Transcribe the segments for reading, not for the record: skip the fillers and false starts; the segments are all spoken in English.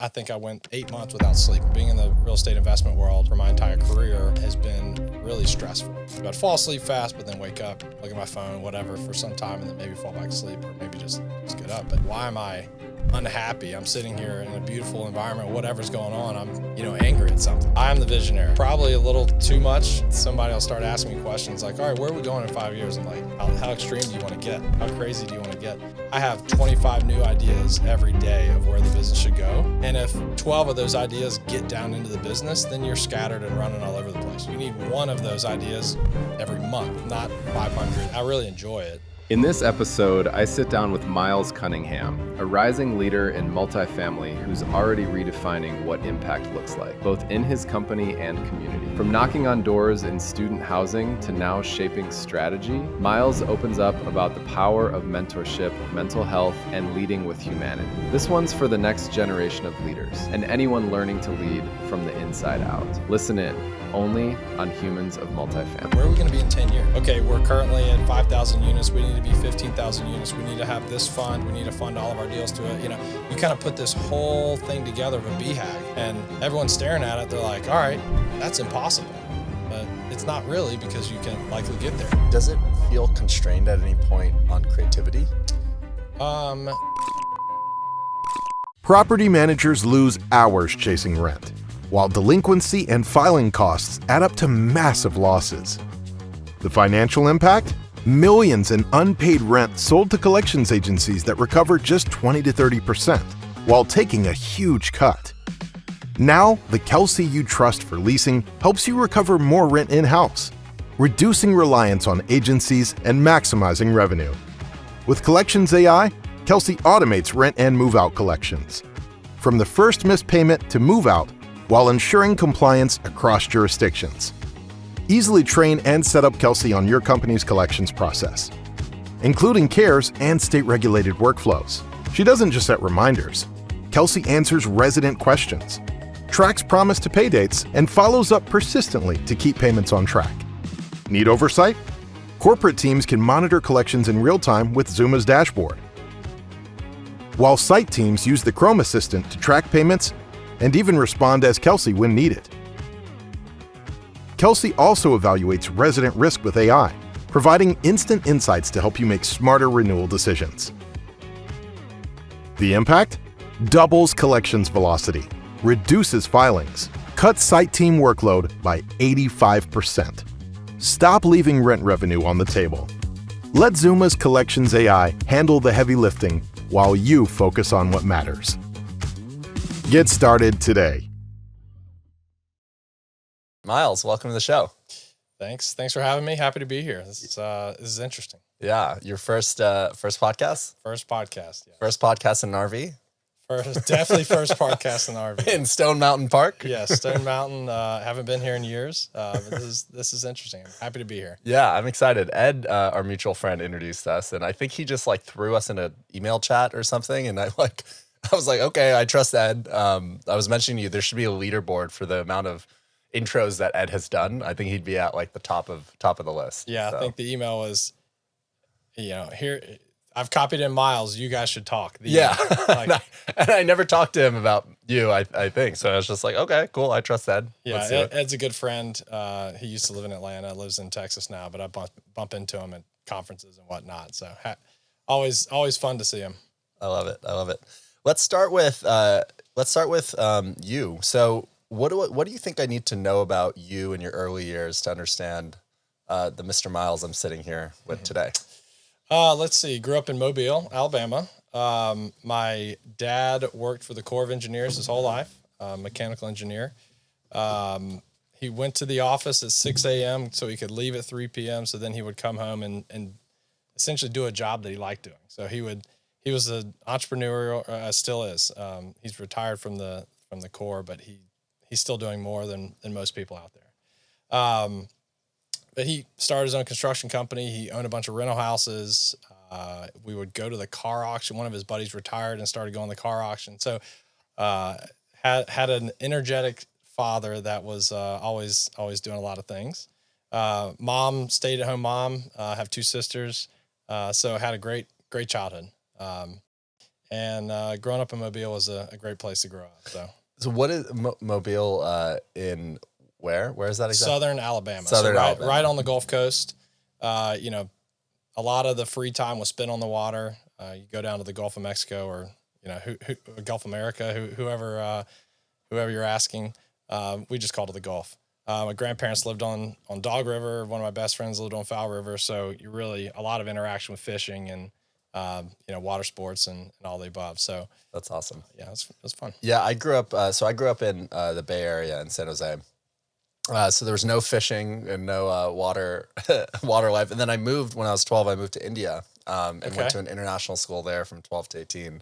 I think I went 8 months without sleep. Being in the real estate investment world for my entire career has been really stressful. I'd fall asleep fast, but then wake up, look at my phone, whatever, for some time, and then maybe fall back asleep, or maybe just get up. But why am I unhappy? I'm sitting here in a beautiful environment, whatever's going on, I'm, angry at something. I'm the visionary. Probably a little too much. Somebody will start asking me questions like, all right, where are we going in 5 years? I'm like, how extreme do you want to get? How crazy do you want to get? I have 25 new ideas every day of where the business should go. And if 12 of those ideas get down into the business, then you're scattered and running all over the place. You need one of those ideas every month, not 500. I really enjoy it. In this episode, I sit down with Myles Cunningham, a rising leader in multifamily who's already redefining what impact looks like, both in his company and community. From knocking on doors in student housing to now shaping strategy, Myles opens up about the power of mentorship, mental health, and leading with humanity. This one's for the next generation of leaders and anyone learning to lead from the inside out. Listen in, only on Humans of Multifamily. Where are we going to be in 10 years? Okay, we're currently at 5,000 units. We need to be 15,000 units. We need to have this fund. We need to fund all of our deals to it. You kind of put this whole thing together of a BHAG, and everyone's staring at it. They're like, all right, that's impossible. But it's not really, because you can likely get there. Does it feel constrained at any point on creativity? Property managers lose hours chasing rent, while delinquency and filing costs add up to massive losses. The financial impact? Millions in unpaid rent sold to collections agencies that recover just 20 to 30%, while taking a huge cut. Now, the Kelsey you trust for leasing helps you recover more rent in-house, reducing reliance on agencies and maximizing revenue. With Collections AI, Kelsey automates rent and move-out collections, from the first missed payment to move-out, while ensuring compliance across jurisdictions. Easily train and set up Kelsey on your company's collections process, including CARES and state-regulated workflows. She doesn't just set reminders. Kelsey answers resident questions, tracks promise to pay dates, and follows up persistently to keep payments on track. Need oversight? Corporate teams can monitor collections in real time with Zuma's dashboard, while site teams use the Chrome Assistant to track payments and even respond as Kelsey when needed. Kelsey also evaluates resident risk with AI, providing instant insights to help you make smarter renewal decisions. The impact? Doubles collections velocity, reduces filings, cuts site team workload by 85%. Stop leaving rent revenue on the table. Let Zuma's Collections AI handle the heavy lifting while you focus on what matters. Get started today. Myles, welcome to the show. Thanks for having me. Happy to be here. This is interesting. Yeah, your first podcast? First podcast. Yeah. First podcast in an RV? Definitely first podcast in the RV. In Stone Mountain Park? Yeah, Stone Mountain. Haven't been here in years, but this is interesting. I'm happy to be here. Yeah, I'm excited. Ed, our mutual friend, introduced us, and I think he just threw us in an email chat or something, and I was like, okay, I trust Ed. I was mentioning to you, there should be a leaderboard for the amount of intros that Ed has done. I think he'd be at the top of the list. Yeah, so. I think the email was, here, I've copied in Myles, you guys should talk. Yeah. And I never talked to him about you, I think. So I was just like, okay, cool. I trust Ed. Yeah, Ed's a good friend. He used to live in Atlanta, lives in Texas now, but I bump into him at conferences and whatnot. So always fun to see him. I love it. Let's start with you. So what do you think I need to know about you in your early years to understand the Mr. Myles I'm sitting here with today? Let's see. Grew up in Mobile, Alabama. My dad worked for the Corps of Engineers his whole life, mechanical engineer. He went to the office at 6 a.m. so he could leave at 3 p.m. So then he would come home and essentially do a job that he liked doing. So he was an entrepreneurial, still is. He's retired from the Corps, but he's still doing more than most people out there. But he started his own construction company. He owned a bunch of rental houses. We would go to the car auction. One of his buddies retired and started going to the car auction. So had an energetic father that was always doing a lot of things. Mom, stayed-at-home mom. Have two sisters. So had a great childhood. And growing up in Mobile was a great place to grow up. So what is Mobile in where? Where is that exactly? Southern Alabama. Southern Alabama. Right on the Gulf Coast. You know, a lot of the free time was spent on the water. You go down to the Gulf of Mexico or, you know, Gulf of America, whoever you're asking. We just called it the Gulf. My grandparents lived on Dog River. One of my best friends lived on Fowl River. So you really, a lot of interaction with fishing and, you know, water sports and all the above. So that's awesome. Yeah, it was fun. Yeah. I grew up in the Bay Area in San Jose. So there was no fishing and no water life. And then I moved when I was 12. I moved to India and went to an international school there from 12 to 18.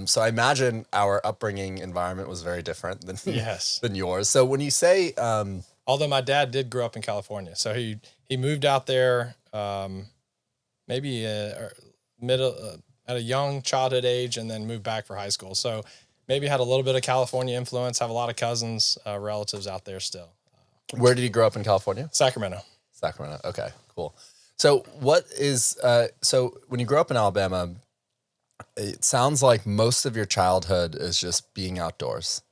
So I imagine our upbringing environment was very different than yours. So when you say, although my dad did grow up in California, so he moved out there maybe middle at a young childhood age, and then moved back for high school. So maybe had a little bit of California influence. Have a lot of cousins, relatives out there still. Where did you grow up in California? Sacramento. Okay, cool. So what is so when you grow up in Alabama? It sounds like most of your childhood is just being outdoors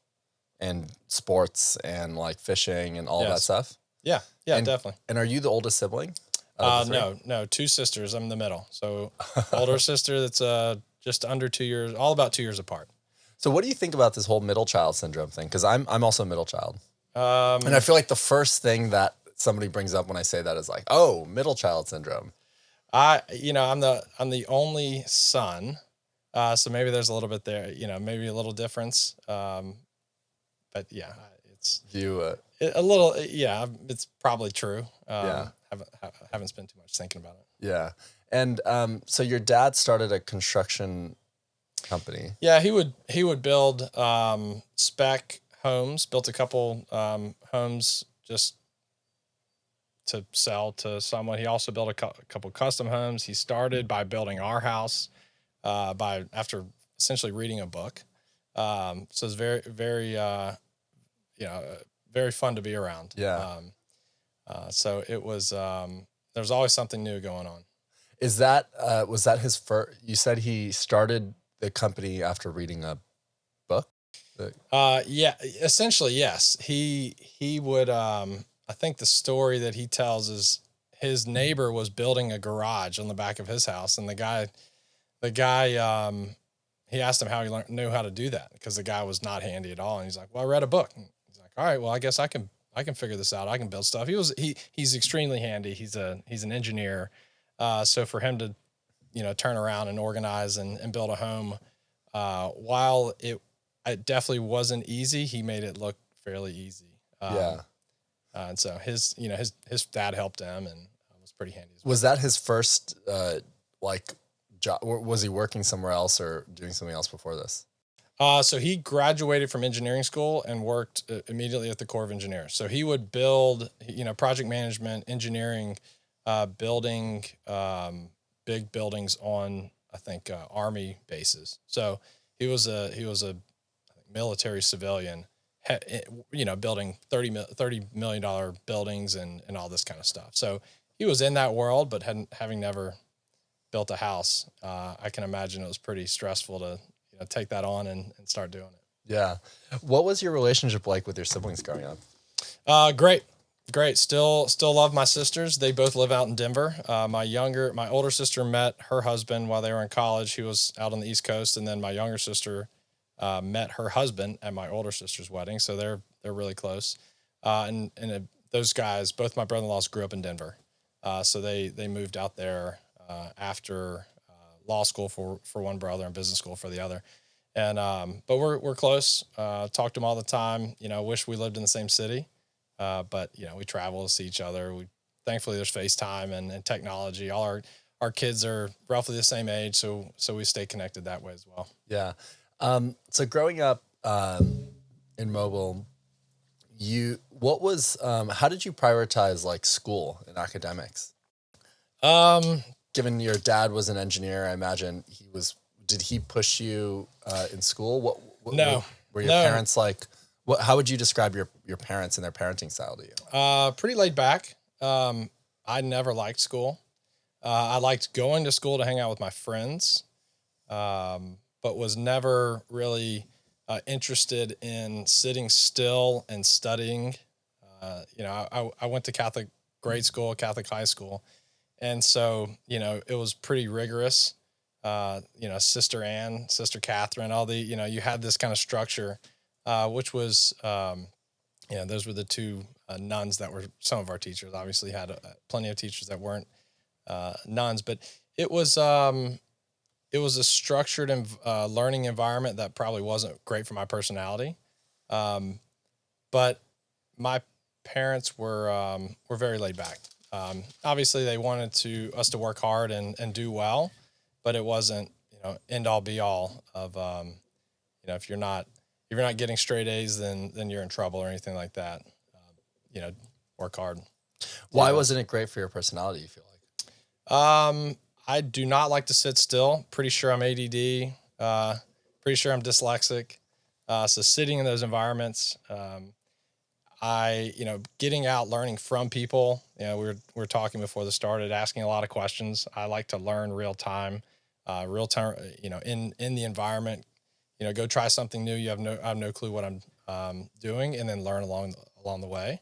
and sports and like fishing and all that stuff. Yeah, definitely. And are you the oldest sibling? No, two sisters. I'm the middle. So older sister that's just under 2 years, all about 2 years apart. So what do you think about this whole middle child syndrome thing? Because I'm also a middle child. And I feel like the first thing that somebody brings up when I say that is like, oh, middle child syndrome. I'm the only son. So maybe there's a little bit there, you know, maybe a little difference. But yeah, it's a little, it's probably true. Haven't spent too much thinking about it. Yeah. And, so your dad started a construction company. Yeah. He would build, spec homes, built a couple, homes just to sell to someone. He also built a couple custom homes. He started by building our house. After essentially reading a book. So it's very, very, very fun to be around. Yeah. So it was, there's always something new going on. Is that, was that his first, you said he started the company after reading a book? Yeah, essentially, yes. He would, I think the story that he tells is his neighbor was building a garage on the back of his house, and the guy, he asked him how he knew how to do that, because the guy was not handy at all. And he's like, well, I read a book. And he's like, all right, well, I guess I can figure this out. I can build stuff. He's extremely handy. He's an engineer. So for him to, you know, turn around and organize and build a home, while it definitely wasn't easy, he made it look fairly easy. And so his dad helped him and was pretty handy as well. Was that his first, job? Was he working somewhere else or doing something else before this? So he graduated from engineering school and worked immediately at the Corps of Engineers. So he would build, you know, project management, engineering, building big buildings on, I think, Army bases. So he was a military civilian, you know, building $30 million buildings and all this kind of stuff. So he was in that world, but having never built a house, I can imagine it was pretty stressful to, you know, take that on and start doing it. Yeah. What was your relationship like with your siblings growing up? Great. Still love my sisters. They both live out in Denver. My older sister met her husband while they were in college. He was out on the East Coast. And then my younger sister, met her husband at my older sister's wedding. So they're really close. Those guys, both my brother-in-laws grew up in Denver. So they moved out there after law school for one brother and business school for the other. And but we're close. Talk to them all the time. You know, wish we lived in the same city. But you know, we travel to see each other. Thankfully there's FaceTime and technology. All our kids are roughly the same age, so we stay connected that way as well. Yeah. So growing up in Mobile, how did you prioritize like school and academics? Given your dad was an engineer, I imagine did he push you in school? No. Were your parents like, how would you describe your parents and their parenting style to you? Pretty laid back. I never liked school. I liked going to school to hang out with my friends. but was never really interested in sitting still and studying. I went to Catholic grade school, Catholic high school. And so, it was pretty rigorous. Sister Anne, Sister Catherine, all the, you had this kind of structure, which was, those were the two nuns that were some of our teachers. Obviously had plenty of teachers that weren't nuns, but it was a structured learning environment that probably wasn't great for my personality. But my parents were very laid back. Obviously they wanted us to work hard and do well, but it wasn't, end all be all of, if you're not getting straight A's, then you're in trouble or anything like that. Work hard. Why wasn't it great for your personality, you feel like? I do not like to sit still. Pretty sure I'm ADD. Pretty sure I'm dyslexic. So sitting in those environments, getting out, learning from people. We were talking before this started, asking a lot of questions. I like to learn real time, in the environment. Go try something new. I have no clue what I'm doing, and then learn along the way.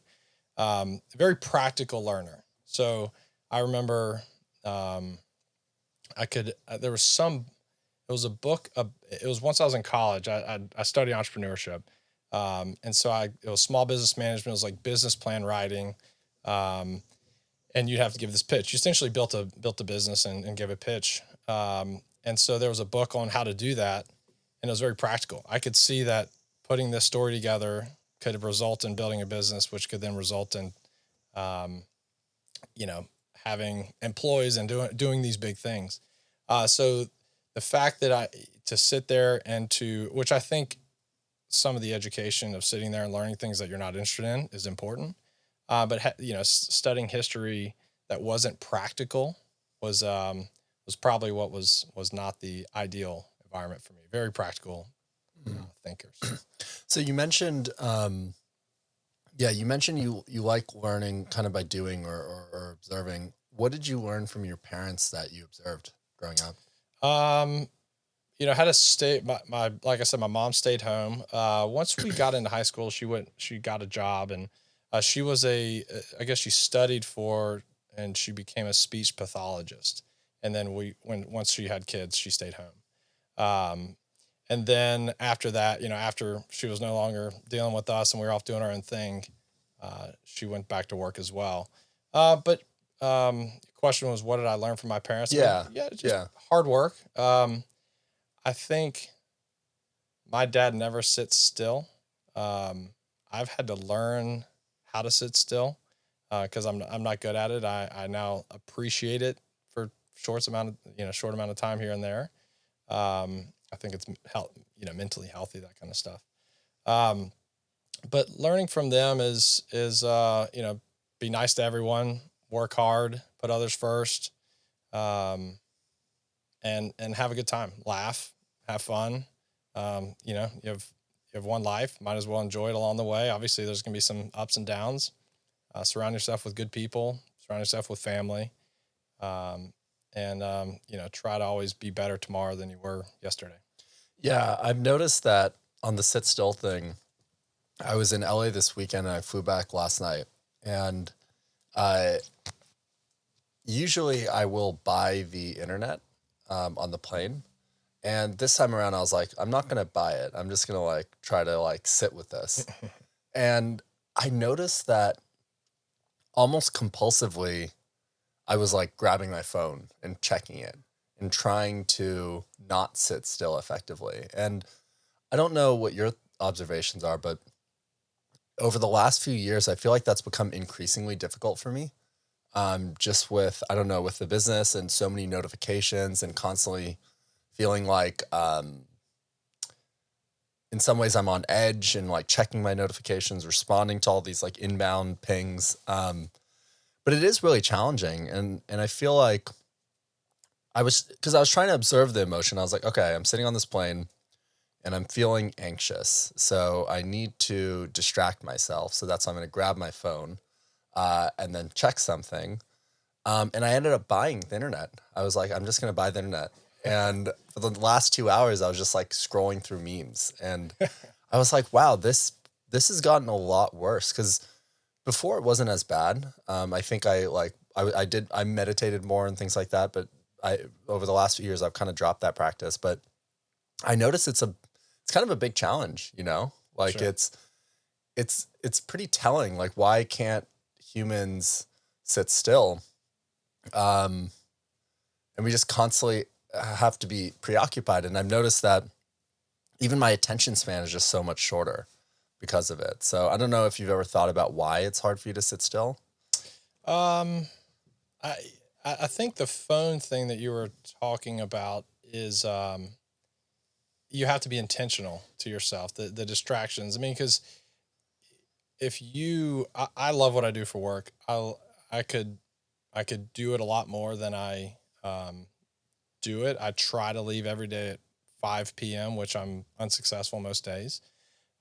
Very practical learner. So I remember there was a book. It was once I was in college. I studied entrepreneurship. And so it was small business management. It was like business plan writing. And you'd have to give this pitch. You essentially built a business and give a pitch. And so there was a book on how to do that. And it was very practical. I could see that putting this story together could result in building a business, which could then result in, having employees and doing these big things. So the fact that to sit there and which I think some of the education of sitting there and learning things that you're not interested in is important. But studying history that wasn't practical was probably what was not the ideal environment for me. Very practical thinkers. So you mentioned, you like learning kind of by doing or observing. What did you learn from your parents that you observed growing up? Had to stay. Like I said, my mom stayed home. Once we got into high school, she got a job, and she was I guess she studied and she became a speech pathologist. And then once she had kids, she stayed home. And then after that, after she was no longer dealing with us and we were off doing our own thing, she went back to work as well. But the question was, what did I learn from my parents? Hard work. I think my dad never sits still. I've had to learn how to sit still because I'm not good at it. I now appreciate it for short amount of time here and there. I think it's mentally healthy, that kind of stuff. But learning from them is be nice to everyone, work hard, put others first, and have a good time, laugh, have fun. You have one life, might as well enjoy it along the way. Obviously there's going to be some ups and downs. Surround yourself with good people, surround yourself with family. And try to always be better tomorrow than you were yesterday. Yeah, I've noticed that on the sit still thing. I was in LA this weekend and I flew back last night. And usually I will buy the internet on the plane. And this time around, I was like, I'm not going to buy it. I'm just going to try to sit with this. And I noticed that almost compulsively, I was grabbing my phone and checking it and trying to not sit still effectively. And I don't know what your observations are, but over the last few years, I feel like that's become increasingly difficult for me. Just with the business and so many notifications and constantly feeling like, in some ways I'm on edge and checking my notifications, responding to all these inbound pings. But it is really challenging. And I feel like because I was trying to observe the emotion. I was like, okay, I'm sitting on this plane and I'm feeling anxious. So I need to distract myself. So that's why I'm going to grab my phone and then check something. And I ended up buying the internet. I was like, I'm just going to buy the internet. And for the last 2 hours, I was just like scrolling through memes, and I was like, wow, this has gotten a lot worse. Because before it wasn't as bad. I think I meditated more and things like that, but over the last few years I've kind of dropped that practice. But I noticed it's kind of a big challenge, like Sure. it's pretty telling. Like, why can't humans sit still? And we just constantly have to be preoccupied. And I've noticed that even my attention span is just so much shorter because of it. So I don't know if you've ever thought about why it's hard for you to sit still. Um, I I think the phone thing that you were talking about is you have to be intentional to yourself. The distractions. I mean, because if I love what I do for work. I could I could do it a lot more than I do it. I try to leave every day at 5 p.m., which I'm unsuccessful most days.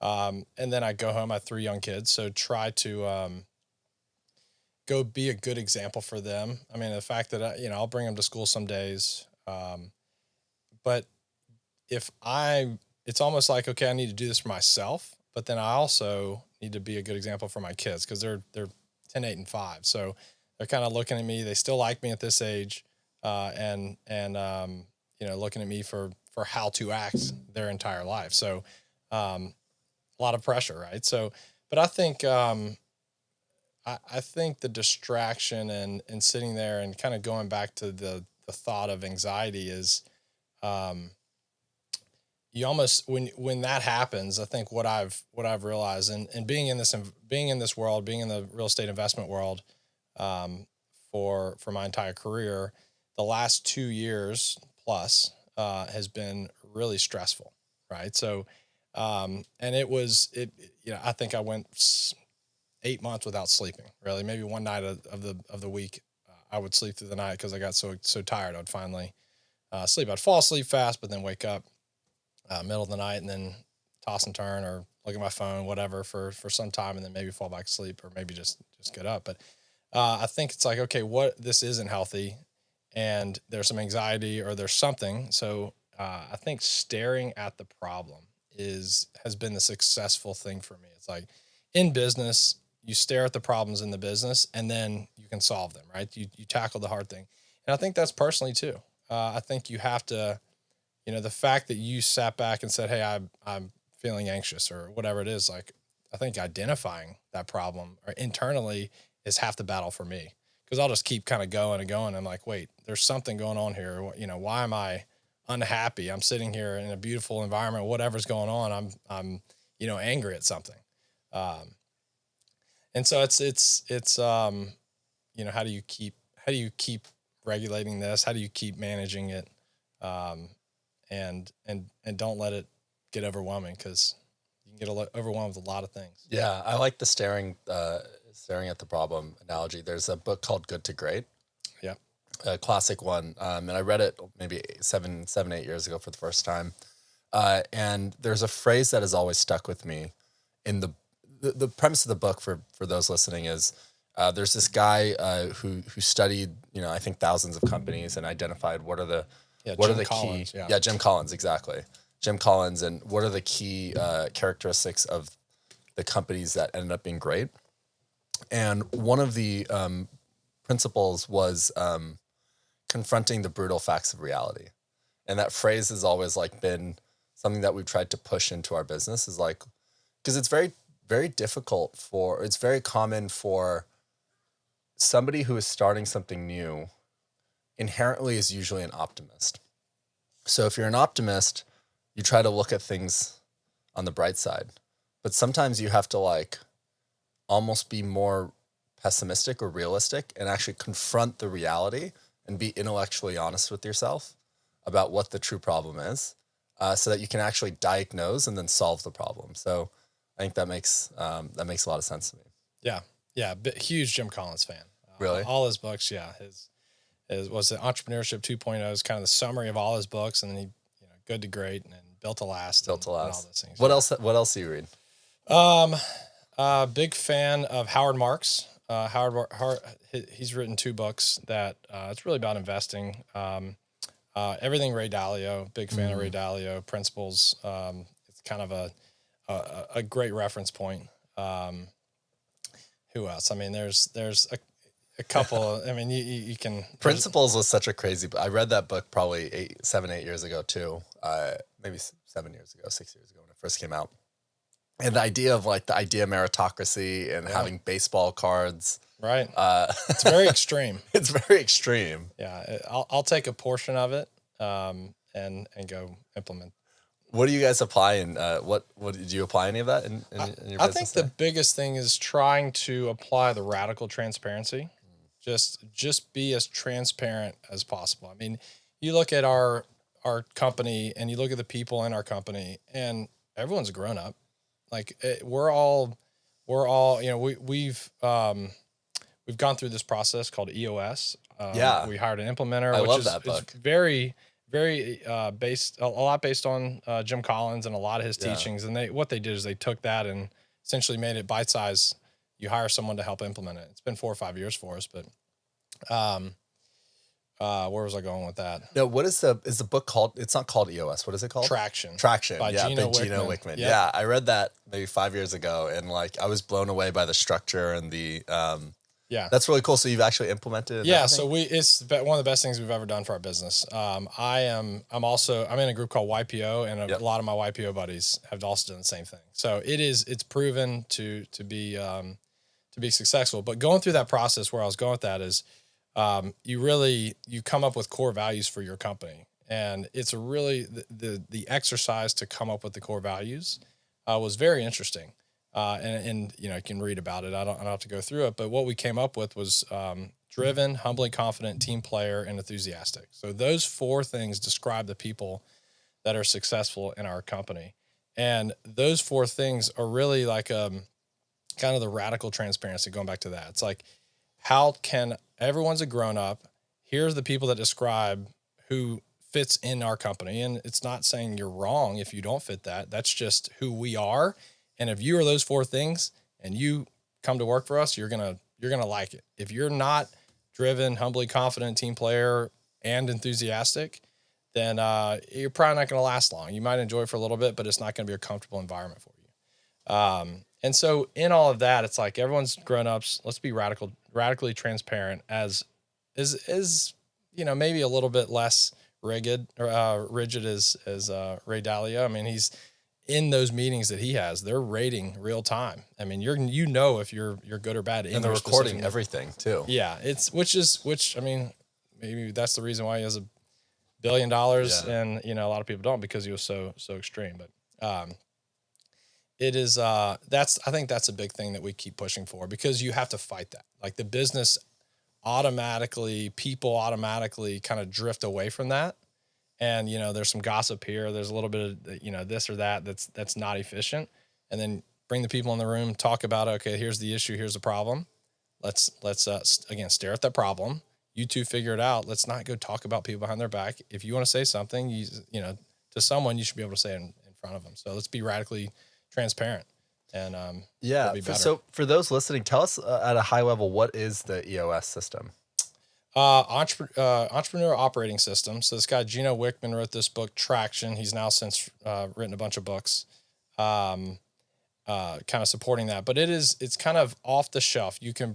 And then I go home. I have 3 young kids, so try to go be a good example for them. I mean, the fact that I'll bring them to school some days, but it's almost like, okay, I need to do this for myself, but then I also need to be a good example for my kids because they're 10, 8, and 5, so they're kind of looking at me. They still like me at this age, and looking at me for how to act their entire life. So a lot of pressure, right? So, but I think I think the distraction and sitting there and kind of going back to the thought of anxiety is you almost when that happens. I think what I've realized and being in this world, being in the real estate investment world for my entire career, the last 2 years plus has been really stressful, right? So and I think I went 8 months without sleeping, really. Maybe one night of the week, I would sleep through the night because I got so tired. I'd finally sleep. I'd fall asleep fast, but then wake up middle of the night and then toss and turn or look at my phone, whatever, for some time, and then maybe fall back asleep or maybe just get up. But I think it's like, okay, this isn't healthy, and there's some anxiety or there's something. So I think staring at the problem has been the successful thing for me. It's like in business, you stare at the problems in the business and then you can solve them, right? You tackle the hard thing. And I think that's personally too. I think you have to, the fact that you sat back and said, hey, I'm feeling anxious or whatever it is, like, I think identifying that problem or internally is half the battle for me, because I'll just keep kind of going and going. I'm like, wait, there's something going on here. Why am I unhappy? I'm sitting here in a beautiful environment, whatever's going on. I'm angry at something. And so it's how do you keep regulating this? How do you keep managing it? And don't let it get overwhelming, because you can get overwhelmed with a lot of things. Yeah, I like the staring at the problem analogy. There's a book called Good to Great. Yeah. A classic one. And I read it maybe 8 years ago for the first time. And there's a phrase that has always stuck with me. In the premise of the book, for those listening, is there's this guy who studied, I think thousands of companies and identified what are the Collins, key. Yeah, Jim Collins, exactly. Jim Collins, and what are the key characteristics of the companies that ended up being great. And one of the principles was confronting the brutal facts of reality. And that phrase has always been something that we've tried to push into our business, is because it's very, very difficult it's very common for somebody who is starting something new inherently is usually an optimist. So if you're an optimist, you try to look at things on the bright side, but sometimes you have to almost be more pessimistic or realistic and actually confront the reality and be intellectually honest with yourself about what the true problem is, so that you can actually diagnose and then solve the problem. So I think that makes a lot of sense to me. Yeah. Huge Jim Collins fan. Really? All his books. Yeah. Was the Entrepreneurship 2.0 is kind of the summary of all his books. And then he, Good to Great and Built to Last. And all those things. What else do you read? Big fan of Howard Marks. He's written 2 books that it's really about investing. Everything Ray Dalio, big fan of Ray Dalio principles. It's kind of a great reference point. Who else? I mean, there's a couple. I mean, you can. Principles was such a crazy. I read that book probably 7, 8 years ago too. Maybe 7 years ago, 6 years ago when it first came out. And the idea of like the idea of meritocracy and having baseball cards. Right. It's very extreme. It's very extreme. Yeah. I'll take a portion of it and go implement. What do you guys apply in? What did you apply any of that in your business? I think the biggest thing is trying to apply the radical transparency. Just be as transparent as possible. I mean, you look at our company and you look at the people in our company, and everyone's grown up. Like we're all, you know, we've gone through this process called EOS. We hired an implementer. I which love is, that book. It's very based a lot based on Jim Collins and a lot of his teachings. And what they did is they took that and essentially made it bite size. You hire someone to help implement it. It's been 4 or 5 years for us, but where was I going with that? No, what is the book called? It's not called EOS. What is it called? Traction. By Gino Wickman. Yep. Yeah, I read that maybe 5 years ago, and like I was blown away by the structure and the that's really cool. So you've actually implemented it? Yeah, so it's one of the best things we've ever done for our business. I'm in a group called YPO, and a lot of my YPO buddies have also done the same thing. So it's proven to be successful. But going through that process, where I was going with that is you come up with core values for your company, and it's really the exercise to come up with the core values was very interesting. And you know, you can read about it. I don't have to go through it, but what we came up with was driven, humbly confident, team player, and enthusiastic. So those 4 things describe the people that are successful in our company. And those 4 things are really like kind of the radical transparency, going back to that. It's like, how can everyone's a grown up. Here's the people that describe who fits in our company. And it's not saying you're wrong if you don't fit that. That's just who we are. And if you are those 4 things and you come to work for us, you're going to like it. If you're not driven, humbly confident, team player, and enthusiastic, then you're probably not going to last long. You might enjoy it for a little bit, but it's not going to be a comfortable environment for you. And so in all of that, it's like everyone's grown-ups. Let's be radically transparent as you know, maybe a little bit less rigid as Ray Dalio. I mean, he's in those meetings that he has, they're rating real time. I mean, if you're good or bad, and they're recording everything too. Yeah, which I mean, maybe that's the reason why he has $1 billion, and you know, a lot of people don't, because he was so extreme. But it is I think that's a big thing that we keep pushing for, because you have to fight that. Like the business people automatically kind of drift away from that. And, you know, there's some gossip here. There's a little bit of, you know, this or that that's not efficient. And then bring the people in the room, talk about, okay, here's the issue, here's the problem. Let's again, stare at that problem. You two figure it out. Let's not go talk about people behind their back. If you want to say something, you know, to someone, you should be able to say it in front of them. So let's be radically transparent. And it'll be better. So for those listening, tell us at a high level, what is the EOS system? Entrepreneurial operating system. So this guy, Gino Wickman, wrote this book, Traction. He's now since written a bunch of books kind of supporting that. But it's kind of off the shelf. You can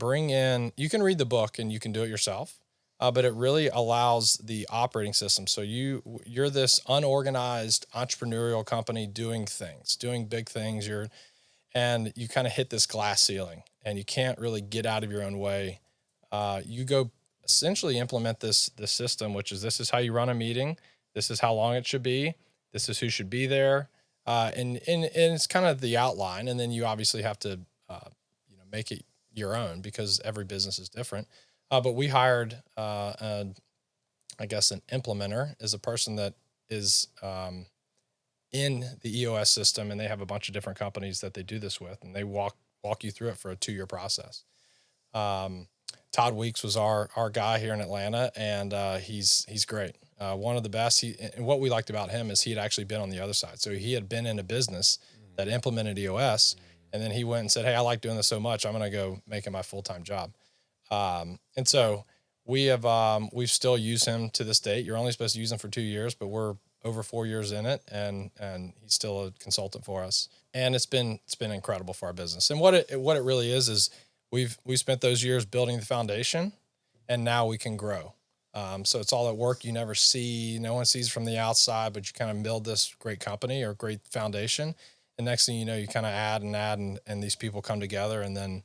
you can read the book and you can do it yourself, but it really allows the operating system. So you're this unorganized entrepreneurial company doing big things. And you kind of hit this glass ceiling, and you can't really get out of your own way. You go essentially implement this system, which is, this is how you run a meeting. This is how long it should be. This is who should be there. And it's kind of the outline. And then you obviously have to, make it your own, because every business is different. But we hired, an implementer is a person that is, in the EOS system, and they have a bunch of different companies that they do this with, and they walk you through it for a 2-year process. Todd Weeks was our guy here in Atlanta, and he's great. One of the best. And what we liked about him is he had actually been on the other side. So he had been in a business that implemented EOS, and then he went and said, "Hey, I like doing this so much, I'm going to go make it my full-time job." And so we've still used him to this date. You're only supposed to use him for 2 years, but we're over 4 years in it, and he's still a consultant for us. And it's been incredible for our business. And what it really is we've spent those years building the foundation, and now we can grow. So it's all at work you never see. No one sees from the outside, but you kind of build this great company or great foundation. And next thing you know, you kind of add, and these people come together, and then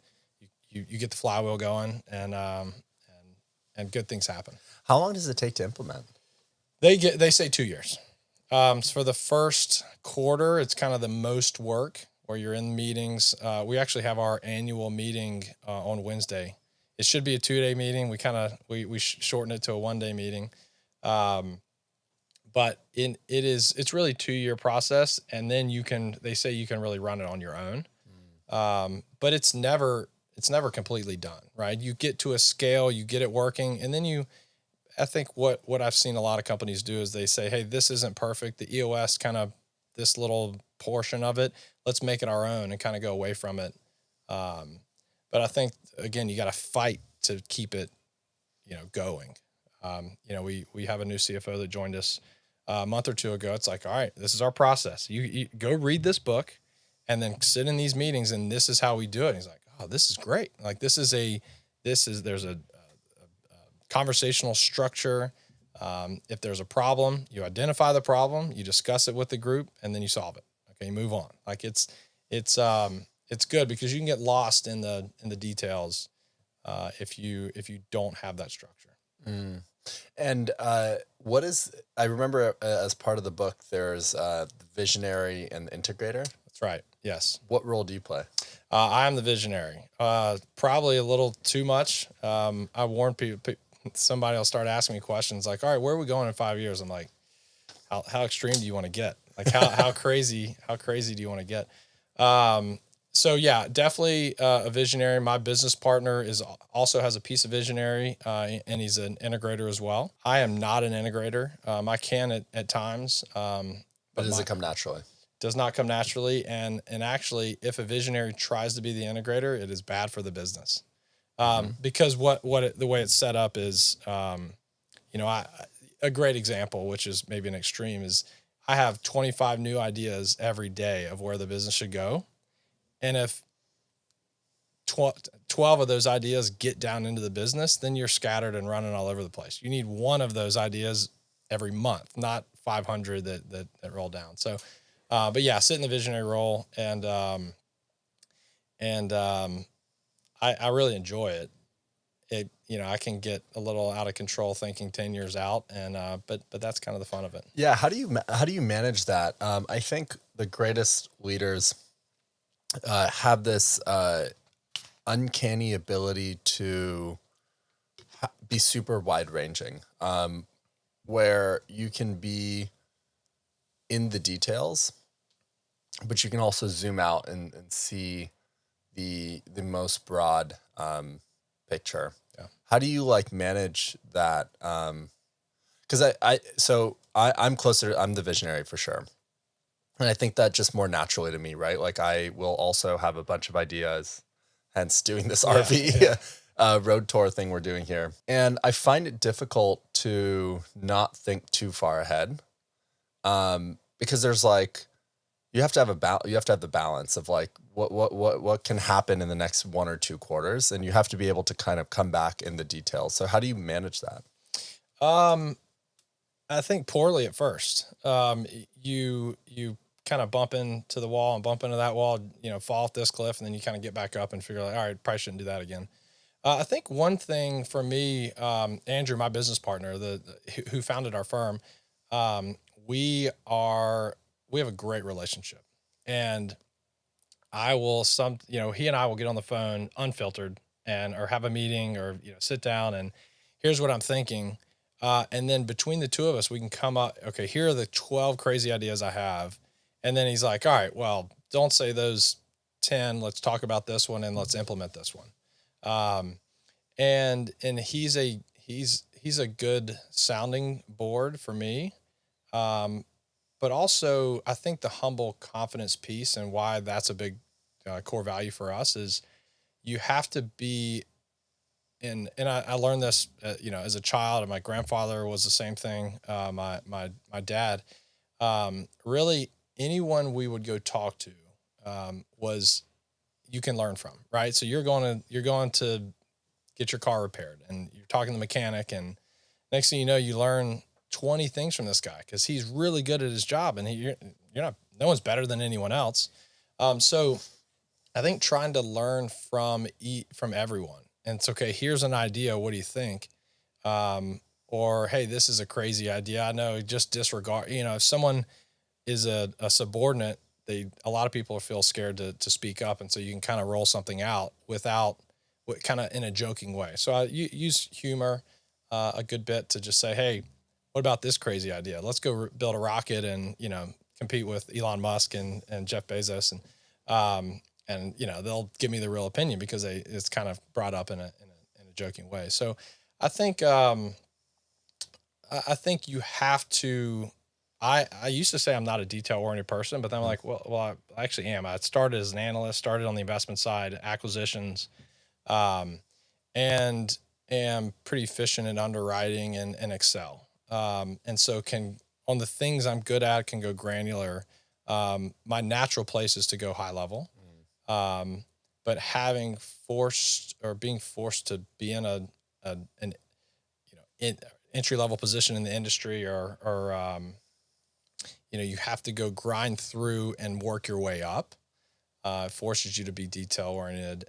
you get the flywheel going, and good things happen. How long does it take to implement? They say 2 years. So for the first quarter, it's kind of the most work where you're in meetings. We actually have our annual meeting on Wednesday. It should be a 2-day meeting. We shorten it to a 1-day meeting. But it's really 2-year process. And then they say you can really run it on your own. But it's never completely done, right? You get to a scale, you get it working. And then I think what I've seen a lot of companies do is they say, hey, this isn't perfect. The EOS kind of this little portion of it, let's make it our own and kind of go away from it. But I think, again, you got to fight to keep it, going. We have a new CFO that joined us a month or two ago. It's like, all right, this is our process. You go read this book and then sit in these meetings, and this is how we do it. And he's like, oh, this is great. Like there's a conversational structure. If there's a problem, you identify the problem, you discuss it with the group, and then you solve it. Okay, you move on. Like it's good because you can get lost in the details if you don't have that structure. Mm. And I remember as part of the book, there's the visionary and the integrator. That's right. Yes. What role do you play? I'm the visionary. Probably a little too much. I warn people. Somebody will start asking me questions like, "All right, where are we going in 5 years?" I'm like, "How extreme do you want to get? Like, how crazy do you want to get?" So yeah, definitely a visionary. My business partner also has a piece of visionary, and he's an integrator as well. I am not an integrator. I can at times, but does it come naturally? Does not come naturally, and actually, if a visionary tries to be the integrator, it is bad for the business. Because the way it's set up is, a great example, which is maybe an extreme, is I have 25 new ideas every day of where the business should go. And if 12 of those ideas get down into the business, then you're scattered and running all over the place. You need one of those ideas every month, not 500 that roll down. So, but yeah, sit in the visionary role, and I really enjoy it. I can get a little out of control thinking 10 years out, and but that's kind of the fun of it. Yeah. How do you manage that? I think the greatest leaders have this uncanny ability to be super wide ranging, where you can be in the details, but you can also zoom out and see the most broad picture. Yeah. How do you manage that? Because I'm closer. I'm the visionary for sure, and I think that just more naturally to me, right? Like I will also have a bunch of ideas, hence doing this RV road tour thing we're doing here, and I find it difficult to not think too far ahead, because there's you have to have the balance of what can happen in the next 1 or 2 quarters, and you have to be able to kind of come back in the details. So how do you manage that? I think poorly at first. You kind of bump into the wall and bump into that wall, fall off this cliff, and then you kind of get back up and figure all right, probably shouldn't do that again. I think one thing for me, Andrew, my business partner, who founded our firm, we have a great relationship, and he and I will get on the phone unfiltered or have a meeting or, sit down and here's what I'm thinking. And then between the two of us, we can come up, okay, here are the 12 crazy ideas I have. And then he's like, all right, well, don't say those 10, let's talk about this one and let's implement this one. And he's a good sounding board for me. But also, I think the humble confidence piece and why that's a big core value for us is you have to be I learned this, as a child, and my grandfather was the same thing. My dad, really anyone we would go talk to, was you can learn from, right? So you're going to get your car repaired, and you're talking to the mechanic, and next thing you know, you learn 20 things from this guy because he's really good at his job, and you're not, no one's better than anyone else. So I think trying to learn from everyone, and it's okay. Here's an idea. What do you think? Or, hey, this is a crazy idea. I know, just disregard, if someone is a subordinate, a lot of people feel scared to speak up. And so you can kind of roll something out kind of in a joking way. So I use humor a good bit to just say, hey, what about this crazy idea? Let's go build a rocket and, compete with Elon Musk and Jeff Bezos. And they'll give me the real opinion because it's kind of brought up in a joking way. So I think you have to. I used to say I'm not a detail oriented person, but then I'm like, well, I actually am. I started as an analyst, started on the investment side, acquisitions, and am pretty efficient in underwriting and Excel. And so on the things I'm good at, can go granular. My natural place is to go high level. But being forced to be in an entry level position in the industry, or you have to go grind through and work your way up. Forces you to be detail oriented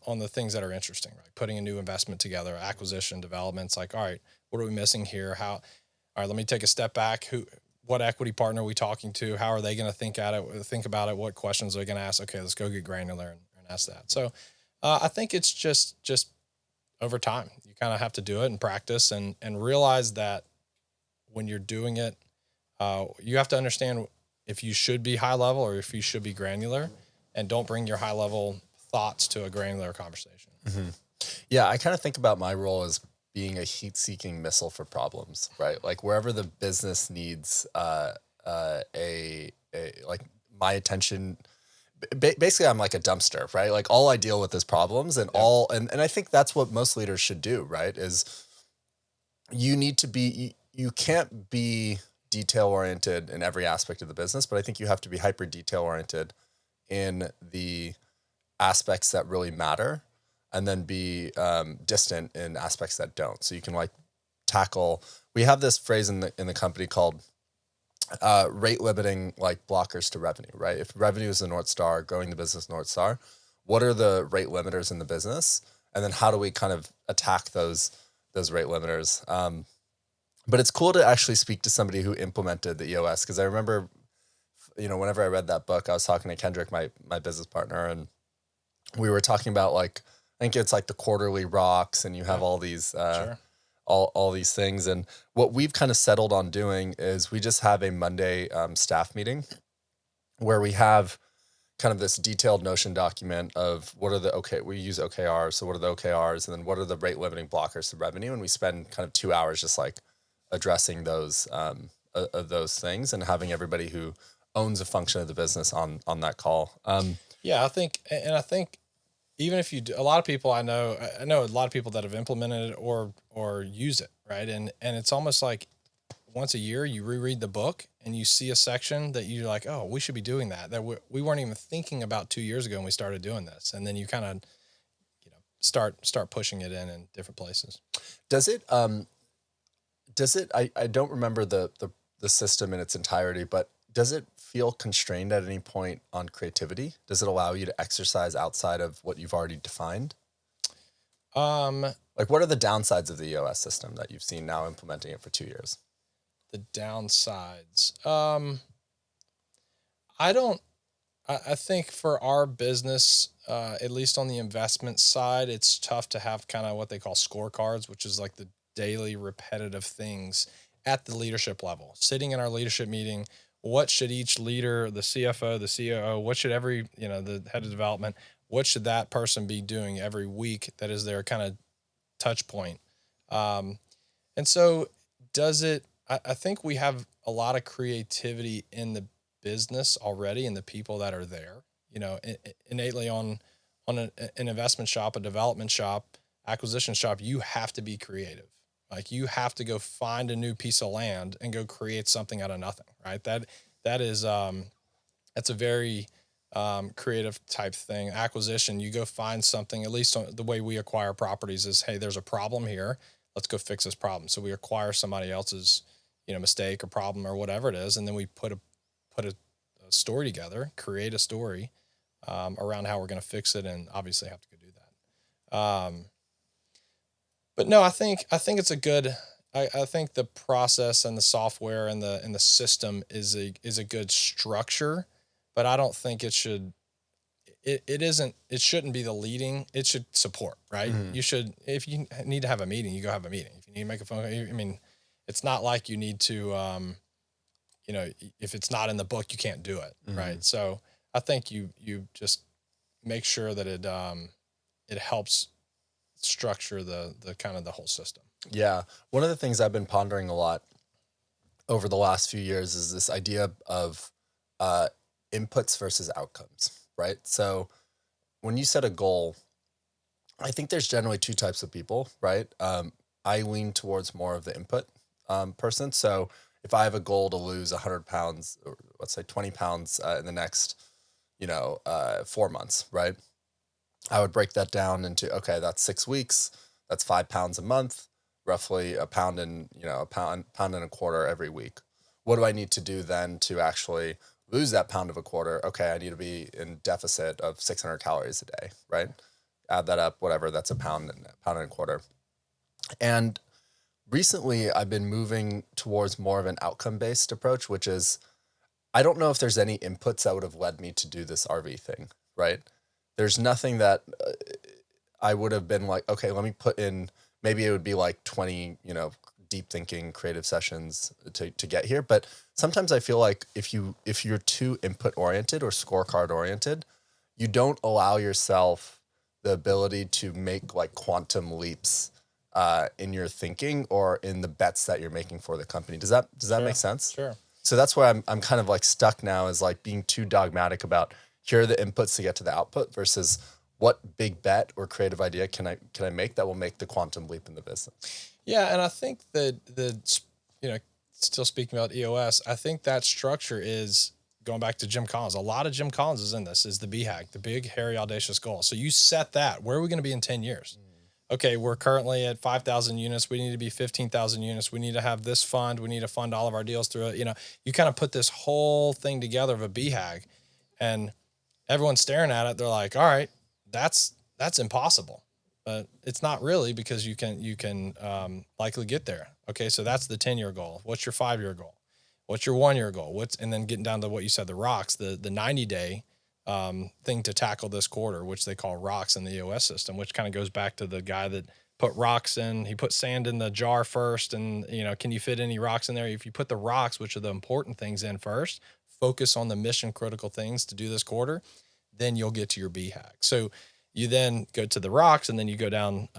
on the things that are interesting, right? Putting a new investment together, acquisition, developments. Like, all right, what are we missing here? All right, let me take a step back. What equity partner are we talking to? How are they going to think about it? What questions are they going to ask? Okay, let's go get granular and ask that. So I think it's just over time. You kind of have to do it and practice and realize that when you're doing it, you have to understand if you should be high level or if you should be granular, and don't bring your high level thoughts to a granular conversation. Mm-hmm. Yeah, I kind of think about my role as being a heat-seeking missile for problems, right? Like wherever the business needs like my attention, basically I'm like a dumpster, right? Like all I deal with is problems, and and I think that's what most leaders should do, right? Is you need to be, you can't be detail-oriented in every aspect of the business, but I think you have to be hyper detail-oriented in the aspects that really matter, and then be distant in aspects that don't. So you can like tackle. We have this phrase in the company called rate limiting like blockers to revenue, right? If revenue is the North Star, growing the business North Star, what are the rate limiters in the business, and then how do we kind of attack those rate limiters? But it's cool to actually speak to somebody who implemented the EOS, because I remember, whenever I read that book, I was talking to Kendrick, my business partner, and we were talking about like, I think it's like the quarterly rocks, and you have all these, Sure. all these things. And what we've kind of settled on doing is we just have a Monday staff meeting where we have kind of this detailed Notion document of what are we use OKRs. So what are the OKRs? And then what are the rate limiting blockers to revenue? And we spend kind of 2 hours just like addressing those things, and having everybody who owns a function of the business on that call. I think even if you do, a lot of people I know a lot of people that have implemented it or use it, right? And it's almost like once a year you reread the book and you see a section that you're like, oh, we should be doing that we weren't even thinking about 2 years ago when we started doing this. And then you kind of, start pushing it in different places. Does it, I don't remember the system in its entirety, but does it feel constrained at any point on creativity? Does it allow you to exercise outside of what you've already defined? Like what are the downsides of the EOS system that you've seen now implementing it for 2 years? The downsides. I think for our business, at least on the investment side, it's tough to have kind of what they call scorecards, which is like the daily repetitive things at the leadership level. Sitting in our leadership meeting, what should each leader, the CFO, the COO, what should every, the head of development, what should that person be doing every week that is their kind of touch point? And so I think we have a lot of creativity in the business already and the people that are there, innately on an investment shop, a development shop. acquisition shop, you have to be creative. Like you have to go find a new piece of land and go create something out of nothing, right? That is that's a very creative type thing. Acquisition, you go find something, at least the way we acquire properties is, hey, there's a problem here. Let's go fix this problem. So we acquire somebody else's, mistake or problem or whatever it is. And then we put a story together, create a story around how we're going to fix it, and obviously have to go do that. But no, I think it's a good, I think the process and the software and the system is a good structure, but I don't think it should, it shouldn't be the leading. It should support, right? Mm-hmm. You should, if you need to have a meeting, you go have a meeting. If you need to make a phone call, I mean, it's not like you need to, if it's not in the book, you can't do it. Mm-hmm. Right. So I think you just make sure that it helps structure the kind of the whole system. Yeah. One of the things I've been pondering a lot over the last few years is this idea of inputs versus outcomes, right? So when you set a goal, I think there's generally two types of people, right? I lean towards more of the input person. So if I have a goal to lose 100 pounds, or let's say 20 pounds in the next, 4 months, right? I would break that down into, okay, that's 6 weeks. That's 5 pounds a month, roughly a pound and a quarter every week. What do I need to do then to actually lose that pound of a quarter? Okay, I need to be in deficit of 600 calories a day, right? Add that up, whatever, that's a pound and a quarter. And recently I've been moving towards more of an outcome-based approach, which is, I don't know if there's any inputs that would have led me to do this RV thing, right? There's nothing that I would have been like, okay, let me put in, maybe it would be like 20, deep thinking creative sessions to get here. But sometimes I feel like if you're too input oriented or scorecard oriented, you don't allow yourself the ability to make like quantum leaps in your thinking or in the bets that you're making for the company. Does that Sure. make sense? Sure. So that's where I'm kind of like stuck now, is like being too dogmatic about here are the inputs to get to the output versus what big bet or creative idea can I make that will make the quantum leap in the business. Yeah. And I think that still speaking about EOS, I think that structure is going back to Jim Collins. A lot of Jim Collins is in this, is the BHAG, the big, hairy, audacious goal. So you set that. Where are we going to be in 10 years? Okay, we're currently at 5,000 units. We need to be 15,000 units. We need to have this fund. We need to fund all of our deals through it. You kind of put this whole thing together of a BHAG, and everyone's staring at it. They're like, all right, that's impossible. But it's not really, because you can likely get there. Okay, so that's the 10-year goal. What's your 5-year goal? What's your 1-year goal? And then getting down to what you said, the rocks, the 90-day thing to tackle this quarter, which they call rocks in the EOS system, which kind of goes back to the guy that put rocks in. He put sand in the jar first, and can you fit any rocks in there? If you put the rocks, which are the important things, in first, focus on the mission critical things to do this quarter, then you'll get to your BHAG. So you then go to the rocks, and then you go down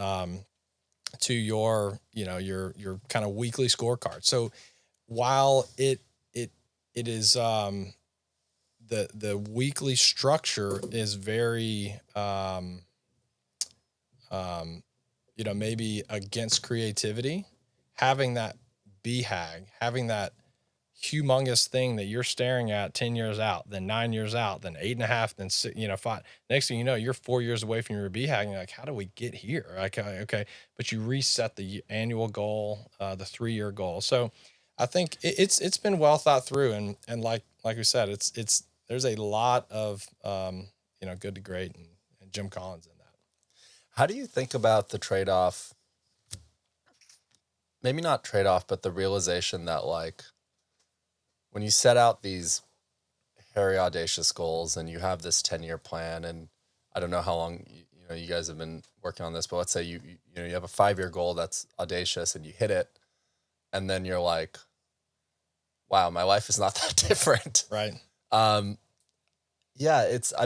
to your kind of weekly scorecard. So while it is the weekly structure is very maybe against creativity, having that BHAG, having that humongous thing that you're staring at 10 years out, then 9 years out, then 8.5, then 6, 5. Next thing you know, you're 4 years away from your BHAG, and you're like, how do we get here? Like, okay, but you reset the annual goal, the 3-year goal. So I think it's been well thought through, and like we said, it's there's a lot of good to great and Jim Collins in that. How do you think about the trade-off? Maybe not trade-off, but the realization that, like, when you set out these hairy, audacious goals and you have this 10-year plan, and I don't know how long you guys have been working on this, but let's say you have a 5-year goal that's audacious and you hit it, and then you're like, wow, my life is not that different. Right. I've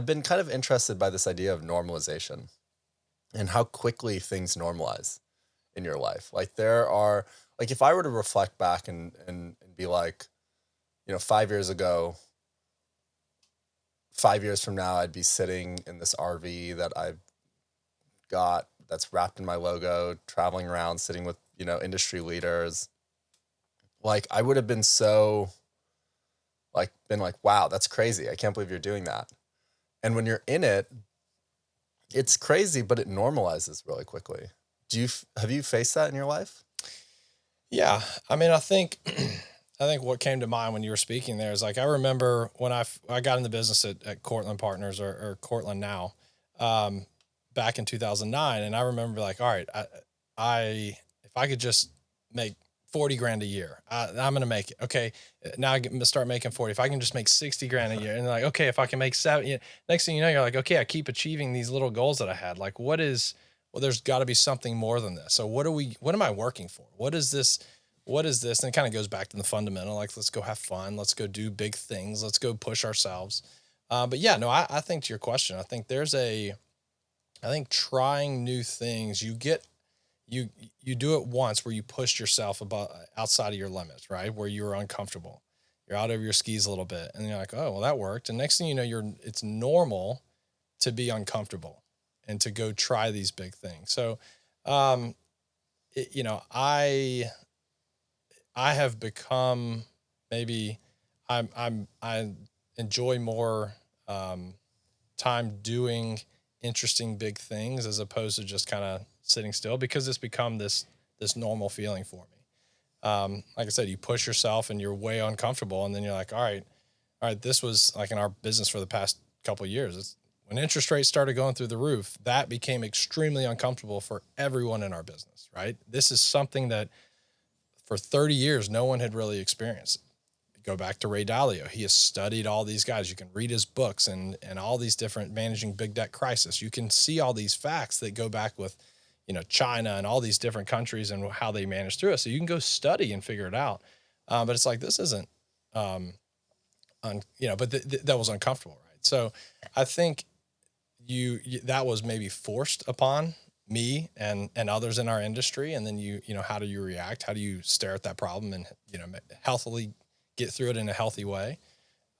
been kind of interested by this idea of normalization and how quickly things normalize in your life. Like, if I were to reflect back and be like, 5 years ago, 5 years from now, I'd be sitting in this RV that I've got that's wrapped in my logo, traveling around, sitting with, industry leaders. Like, I would have been so wow, that's crazy. I can't believe you're doing that. And when you're in it, it's crazy, but it normalizes really quickly. Have you faced that in your life? Yeah. I mean, I think what came to mind when you were speaking there is like, I remember when I got in the business at Cortland Partners or Cortland now, back in 2009. And I remember like, all right, if I could just make 40 grand a year, I'm going to make it. Okay. Now I'm going to start making 40. If I can just make 60 grand a year, and like, okay, if I can make 7, next thing you know, you're like, okay, I keep achieving these little goals that I had. Like, there's got to be something more than this. So what am I working for? What is this? And it kind of goes back to the fundamental, like, let's go have fun. Let's go do big things. Let's go push ourselves. But yeah, no, I think to your question, I think trying new things, you do it once where you pushed yourself outside of your limits, right? Where you were uncomfortable. You're out over your skis a little bit and you're like, oh, well, that worked. And next thing you know, it's normal to be uncomfortable and to go try these big things. So, I have become, maybe I enjoy more, time doing interesting big things as opposed to just kind of sitting still, because it's become this normal feeling for me. Like I said, you push yourself and you're way uncomfortable. And then you're like, all right, this was like in our business for the past couple of years. When interest rates started going through the roof, that became extremely uncomfortable for everyone in our business, right? This is something that for 30 years, no one had really experienced. Go back to Ray Dalio. He has studied all these guys. You can read his books and all these different managing big debt crisis. You can see all these facts that go back with, China and all these different countries and how they manage through it. So you can go study and figure it out. But it's like, this isn't, but that was uncomfortable, right? So I think that was maybe forced upon me and others in our industry. And then how do you react? How do you stare at that problem and, healthily get through it in a healthy way?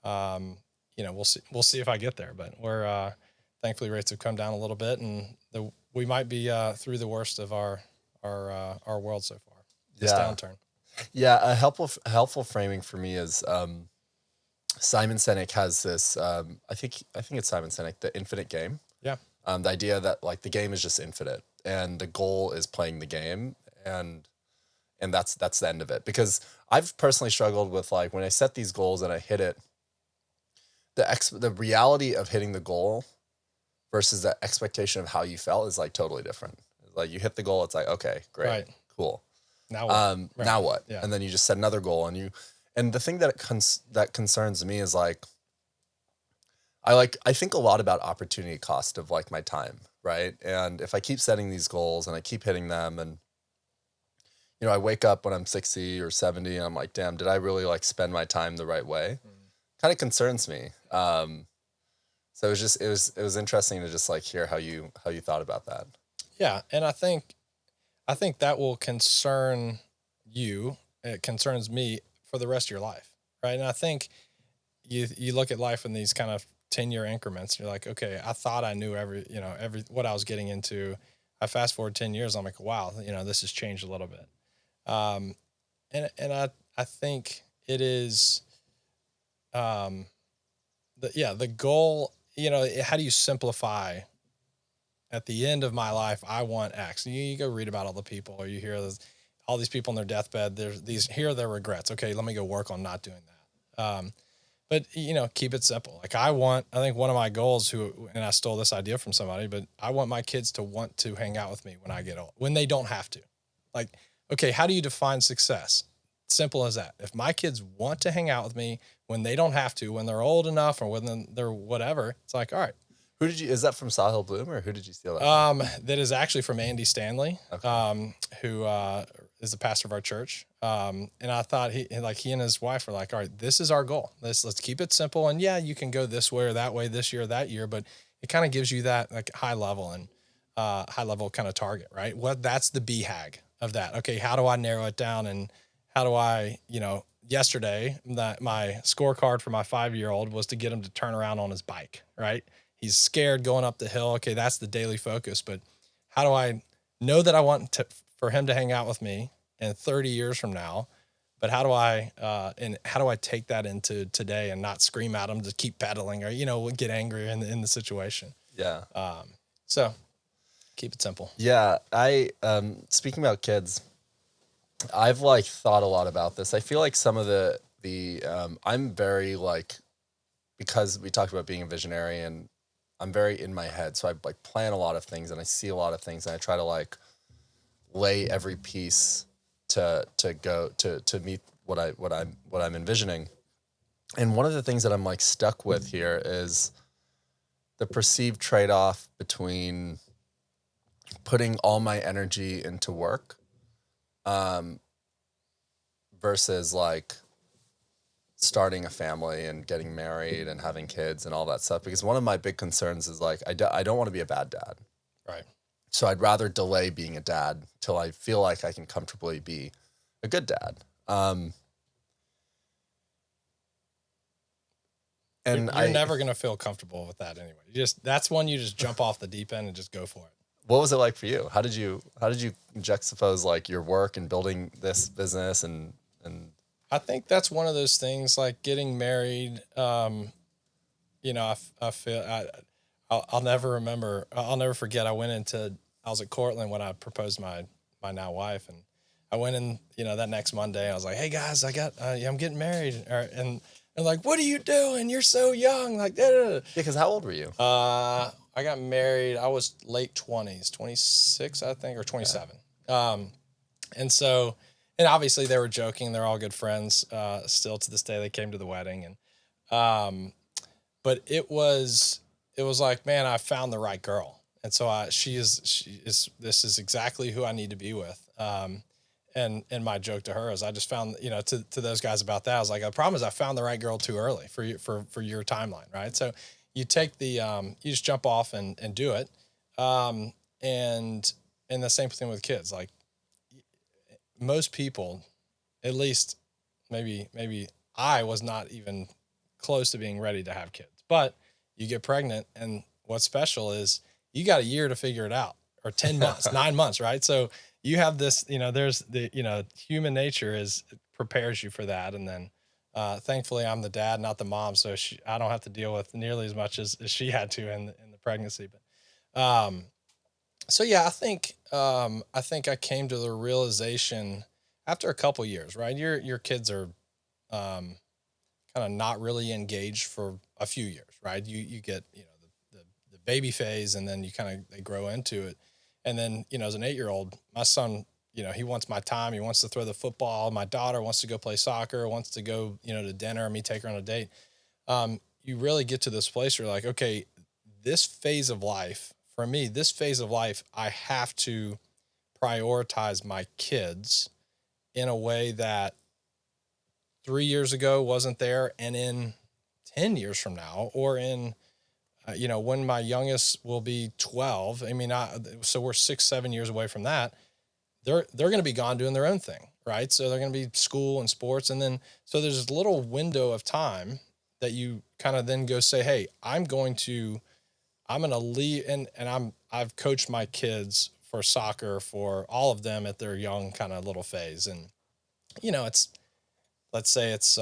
We'll see if I get there, but we're, thankfully rates have come down a little bit, and we might be, through the worst of our world so far, this downturn. Yeah. A helpful framing for me is, Simon Sinek has this, I think it's Simon Sinek, the infinite game. Yeah. The idea that like the game is just infinite and the goal is playing the game, and that's the end of it. Because I've personally struggled with, like, when I set these goals and I hit it, the reality of hitting the goal versus the expectation of how you felt is like totally different. Like, you hit the goal, it's like, okay, great, Right. cool. Now what? Now what? Yeah. And then you just set another goal, and the thing that concerns me is like, I think a lot about opportunity cost of like my time, right? And if I keep setting these goals and I keep hitting them, and I wake up when I'm 60 or 70 and I'm like, damn, did I really like spend my time the right way? Kind of concerns me. So it was interesting to just like hear how you thought about that. Yeah. And I think that will concern you. It concerns me for the rest of your life. Right. And I think you look at life in these kind of 10-year increments. You're like, okay, I thought I knew every what I was getting into. I fast forward 10 years. I'm like, wow, this has changed a little bit. And I think it is, the goal, how do you simplify at the end of my life? I want X. You go read about all the people, or you hear all these people on their deathbed. Here are their regrets. Okay, let me go work on not doing that. But keep it simple. Like, I think one of my goals, and I stole this idea from somebody, but I want my kids to want to hang out with me when I get old, when they don't have to. Like, okay, how do you define success? Simple as that. If my kids want to hang out with me when they don't have to, when they're old enough or when they're whatever, it's like, all right. Is that from Sahil Bloom, or who did you steal that from? That is actually from Andy Stanley, Okay. Who is the pastor of our church. And I thought he and his wife were like, all right, this is our goal. Let's keep it simple. And yeah, you can go this way or that way this year or that year, but it kind of gives you that like high level kind of target, right? That's the BHAG of that. Okay, how do I narrow it down, and how do I, yesterday my scorecard for my 5-year-old was to get him to turn around on his bike, right? He's scared going up the hill. Okay, that's the daily focus, but how do I know that I want for him to hang out with me in 30 years from now? But how do I take that into today and not scream at him to keep pedaling or, get angry in the situation? Yeah. So keep it simple. Yeah. Speaking about kids, I've like thought a lot about this. I feel like some of the I'm very like, because we talked about being a visionary, and I'm very in my head. So I like plan a lot of things and I see a lot of things, and I try to like lay every piece to go to meet what I'm envisioning. And one of the things that I'm like stuck with here is the perceived trade-off between putting all my energy into work versus like starting a family and getting married and having kids and all that stuff. Because one of my big concerns is like, I don't want to be a bad dad. Right. So I'd rather delay being a dad till I feel like I can comfortably be a good dad. And you're never going to feel comfortable with that anyway. That's one you just jump off the deep end and just go for it. What was it like for you? How did you juxtapose like your work and building this business and I think that's one of those things like getting married. I feel I'll never forget. I was at Cortland when I proposed my now wife, and I went in, that next Monday. I was like, "Hey guys, I'm getting married," and like, "What are you doing? You're so young!" Like, yeah, because how old were you? I got married. I was late 20s, 26, I think, or 27. And obviously they were joking. They're all good friends. Still to this day, they came to the wedding, and but it was like, man, I found the right girl, and so this is exactly who I need to be with. And my joke to her is I just found, to those guys about that, I was like, the problem is I found the right girl too early for your timeline, right? So you take you just jump off and do it. And the same thing with kids. Like most people, at least maybe I was not even close to being ready to have kids, but you get pregnant, and what's special is you got a year to figure it out, or 10 months, 9 months, right? So you have this, there's the, human nature prepares you for that. And then, thankfully I'm the dad, not the mom. So I don't have to deal with nearly as much as she had to in the pregnancy. But, so yeah, I think I came to the realization after a couple years, right? Your kids are, kind of not really engaged for a few years, right? You get, the baby phase, and then they grow into it. And then, as an 8-year-old, my son, he wants my time. He wants to throw the football. My daughter wants to go play soccer, wants to go, to dinner, me take her on a date. You really get to this place where you're like, okay, this phase of life, I have to prioritize my kids in a way that 3 years ago wasn't there. And in 10 years from now, or in, when my youngest will be 12, so we're 6-7 years away from that. They're going to be gone doing their own thing, right? So they're going to be school and sports. And then, so there's this little window of time that you kind of then go say, hey, I'm going to leave. And I've coached my kids for soccer for all of them at their young kind of little phase. And, let's say it's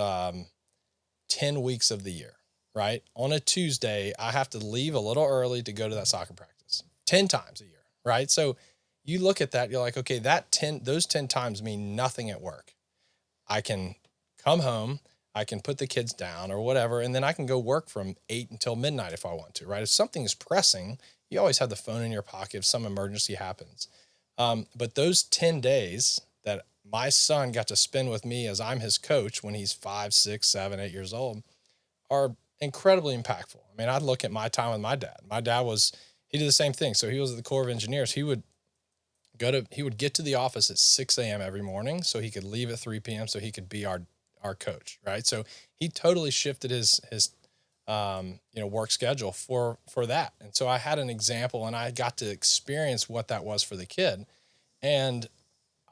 10 weeks of the year, right? On a Tuesday, I have to leave a little early to go to that soccer practice 10 times a year, right? So you look at that, you're like, okay, those 10 times mean nothing at work. I can come home, I can put the kids down or whatever, and then I can go work from 8 until midnight if I want to, right? If something is pressing, you always have the phone in your pocket if some emergency happens. But those 10 days that my son got to spend with me as I'm his coach when he's 5, 6, 7, 8 years old are incredibly impactful. I mean, I look at my time with my dad. My dad he did the same thing. So he was at the Corps of Engineers. He would get to the office at 6 a.m. every morning so he could leave at 3 p.m. so he could be our coach, right? So he totally shifted his work schedule for that. And so I had an example, and I got to experience what that was for the kid. And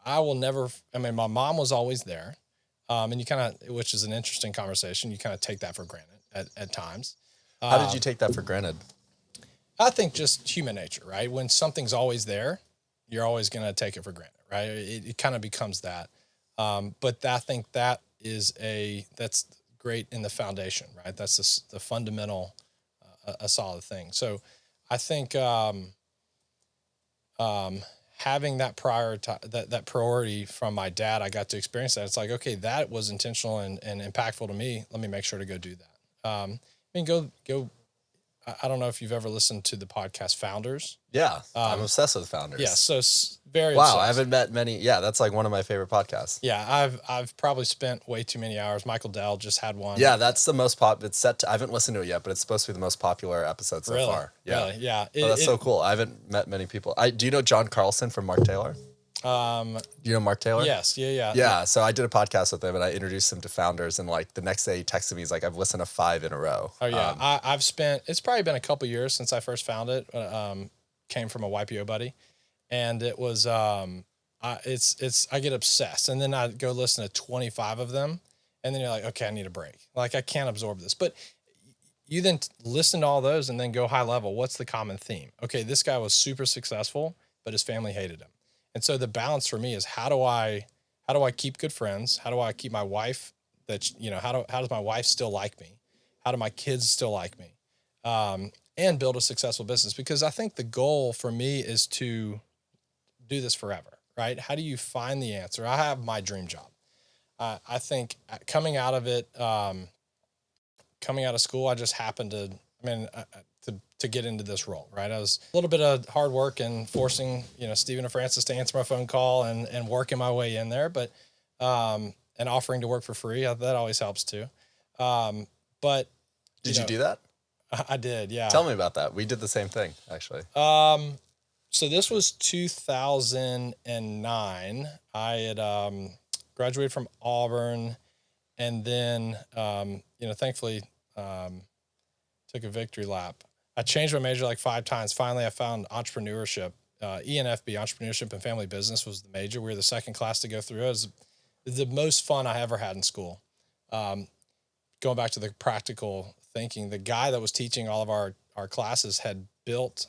I will never, my mom was always there. And you which is an interesting conversation. You kind of take that for granted at times. How did you take that for granted? I think just human nature, right? When something's always there, you're always going to take it for granted, right? It kind of becomes that. But I think that's great in the foundation, right? That's the fundamental, a solid thing. So I think having that that priority from my dad, I got to experience that. It's like, okay, that was intentional and impactful to me. Let me make sure to go do that. I mean, go. I don't know if you've ever listened to the podcast Founders. Yeah, I'm obsessed with Founders. Yeah, so very wow. obsessed. I haven't met many. Yeah, that's like one of my favorite podcasts. Yeah, I've probably spent way too many hours. Michael Dell just had one. Yeah, that's the most It's set to, I haven't listened to it yet, but it's supposed to be the most popular episode so far. Yeah, really? Yeah. That's so cool. I haven't met many people. Do you know John Carlson from Mark Taylor? Do you know Mark Taylor? Yes. Yeah. Yeah. So I did a podcast with him and I introduced him to Founders, and like the next day he texted me, he's like, I've listened to 5 in a row. Oh yeah. It's probably been a couple years since I first found it. Came from a YPO buddy, and it was, I get obsessed, and then I go listen to 25 of them, and then you're like, okay, I need a break. Like I can't absorb this, but you then listen to all those and then go high level. What's the common theme? Okay. This guy was super successful, but his family hated him. And so the balance for me is how do I keep good friends? How do I keep my wife how does my wife still like me? How do my kids still like me? And build a successful business, because I think the goal for me is to do this forever, right? How do you find the answer? I have my dream job. I think coming out of school, I just happened to get into this role, right? I was a little bit of hard work and forcing, Stephen and Francis to answer my phone call and working my way in there, but, and offering to work for free, that always helps too. But did you do that? I did. Yeah. Tell me about that. We did the same thing actually. So this was 2009. I had, graduated from Auburn, and then, thankfully, took a victory lap. I changed my major like 5 times. Finally, I found entrepreneurship. ENFB, entrepreneurship and family business, was the major. We were the second class to go through. It was the most fun I ever had in school. Going back to the practical thinking, the guy that was teaching all of our classes had built,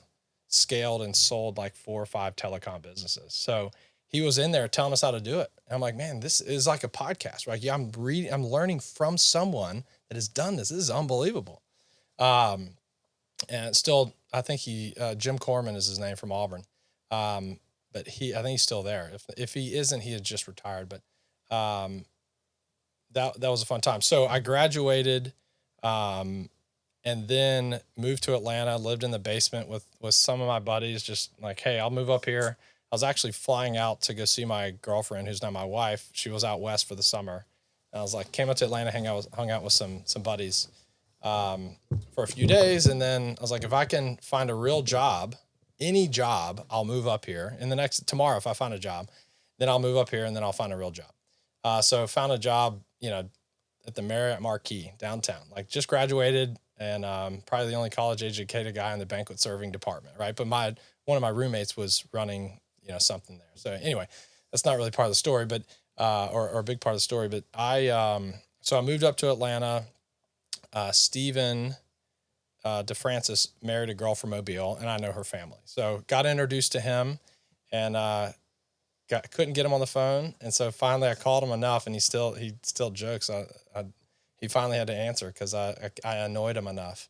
scaled, and sold like 4 or 5 telecom businesses. So he was in there telling us how to do it. And I'm like, man, this is like a podcast, right? Yeah, I'm learning from someone that has done this. This is unbelievable. And still, I think Jim Corman is his name, from Auburn. But I think he's still there. If he isn't, he had just retired. But that was a fun time. So I graduated, and then moved to Atlanta. Lived in the basement with some of my buddies. Just like, hey, I'll move up here. I was actually flying out to go see my girlfriend, who's now my wife. She was out west for the summer. And I was like, came up to Atlanta, hung out with some buddies. For a few days. And then I was like, if I can find a real job, any job, I'll move up here. Tomorrow, if I find a job, then I'll move up here and then I'll find a real job. So found a job, at the Marriott Marquis downtown, like just graduated, and probably the only college educated guy in the banquet serving department. Right. But one of my roommates was running, something there. So anyway, that's not really part of the story, but, or a big part of the story, but so I moved up to Atlanta. Stephen DeFrancis married a girl from Mobile, and I know her family. So got introduced to him, and couldn't get him on the phone. And so finally I called him enough, and he still jokes. He finally had to answer because I annoyed him enough.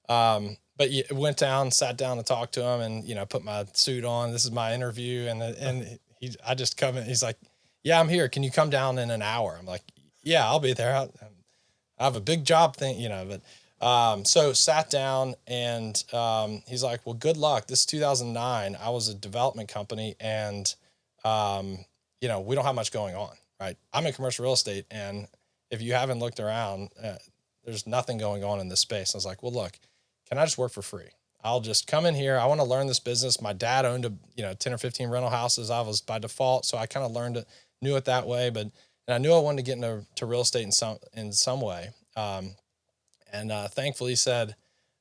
But went down, sat down and talked to him, and, put my suit on. This is my interview. And I just come in. He's like, yeah, I'm here. Can you come down in an hour? I'm like, yeah, I'll be there. I have a big job thing, but, so sat down, and, he's like, well, good luck. This is 2009. I was a development company, and, we don't have much going on, right? I'm in commercial real estate, and if you haven't looked around, there's nothing going on in this space. I was like, well, look, can I just work for free? I'll just come in here. I want to learn this business. My dad owned 10 or 15 rental houses. I was by default. So I kind of knew it that way, and I knew I wanted to get into real estate in some way. And thankfully he said,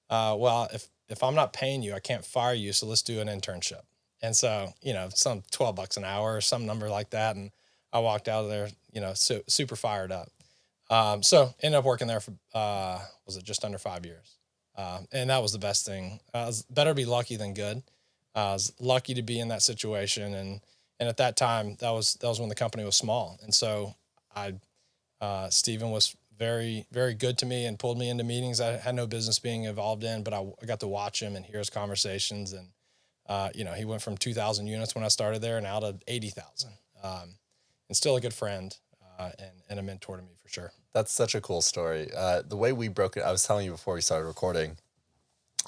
well, if I'm not paying you, I can't fire you. So let's do an internship. And so, some $12 an hour or some number like that. And I walked out of there, super fired up. So ended up working there for, was it just under 5 years? And that was the best thing. It's better to be lucky than good. I was lucky to be in that situation. And at that time, that was when the company was small. And so Stephen was very, very good to me and pulled me into meetings I had no business being involved in, but I got to watch him and hear his conversations. And, he went from 2,000 units when I started there and out of 80,000, and still a good friend, and a mentor to me for sure. That's such a cool story. The way we broke it, I was telling you before we started recording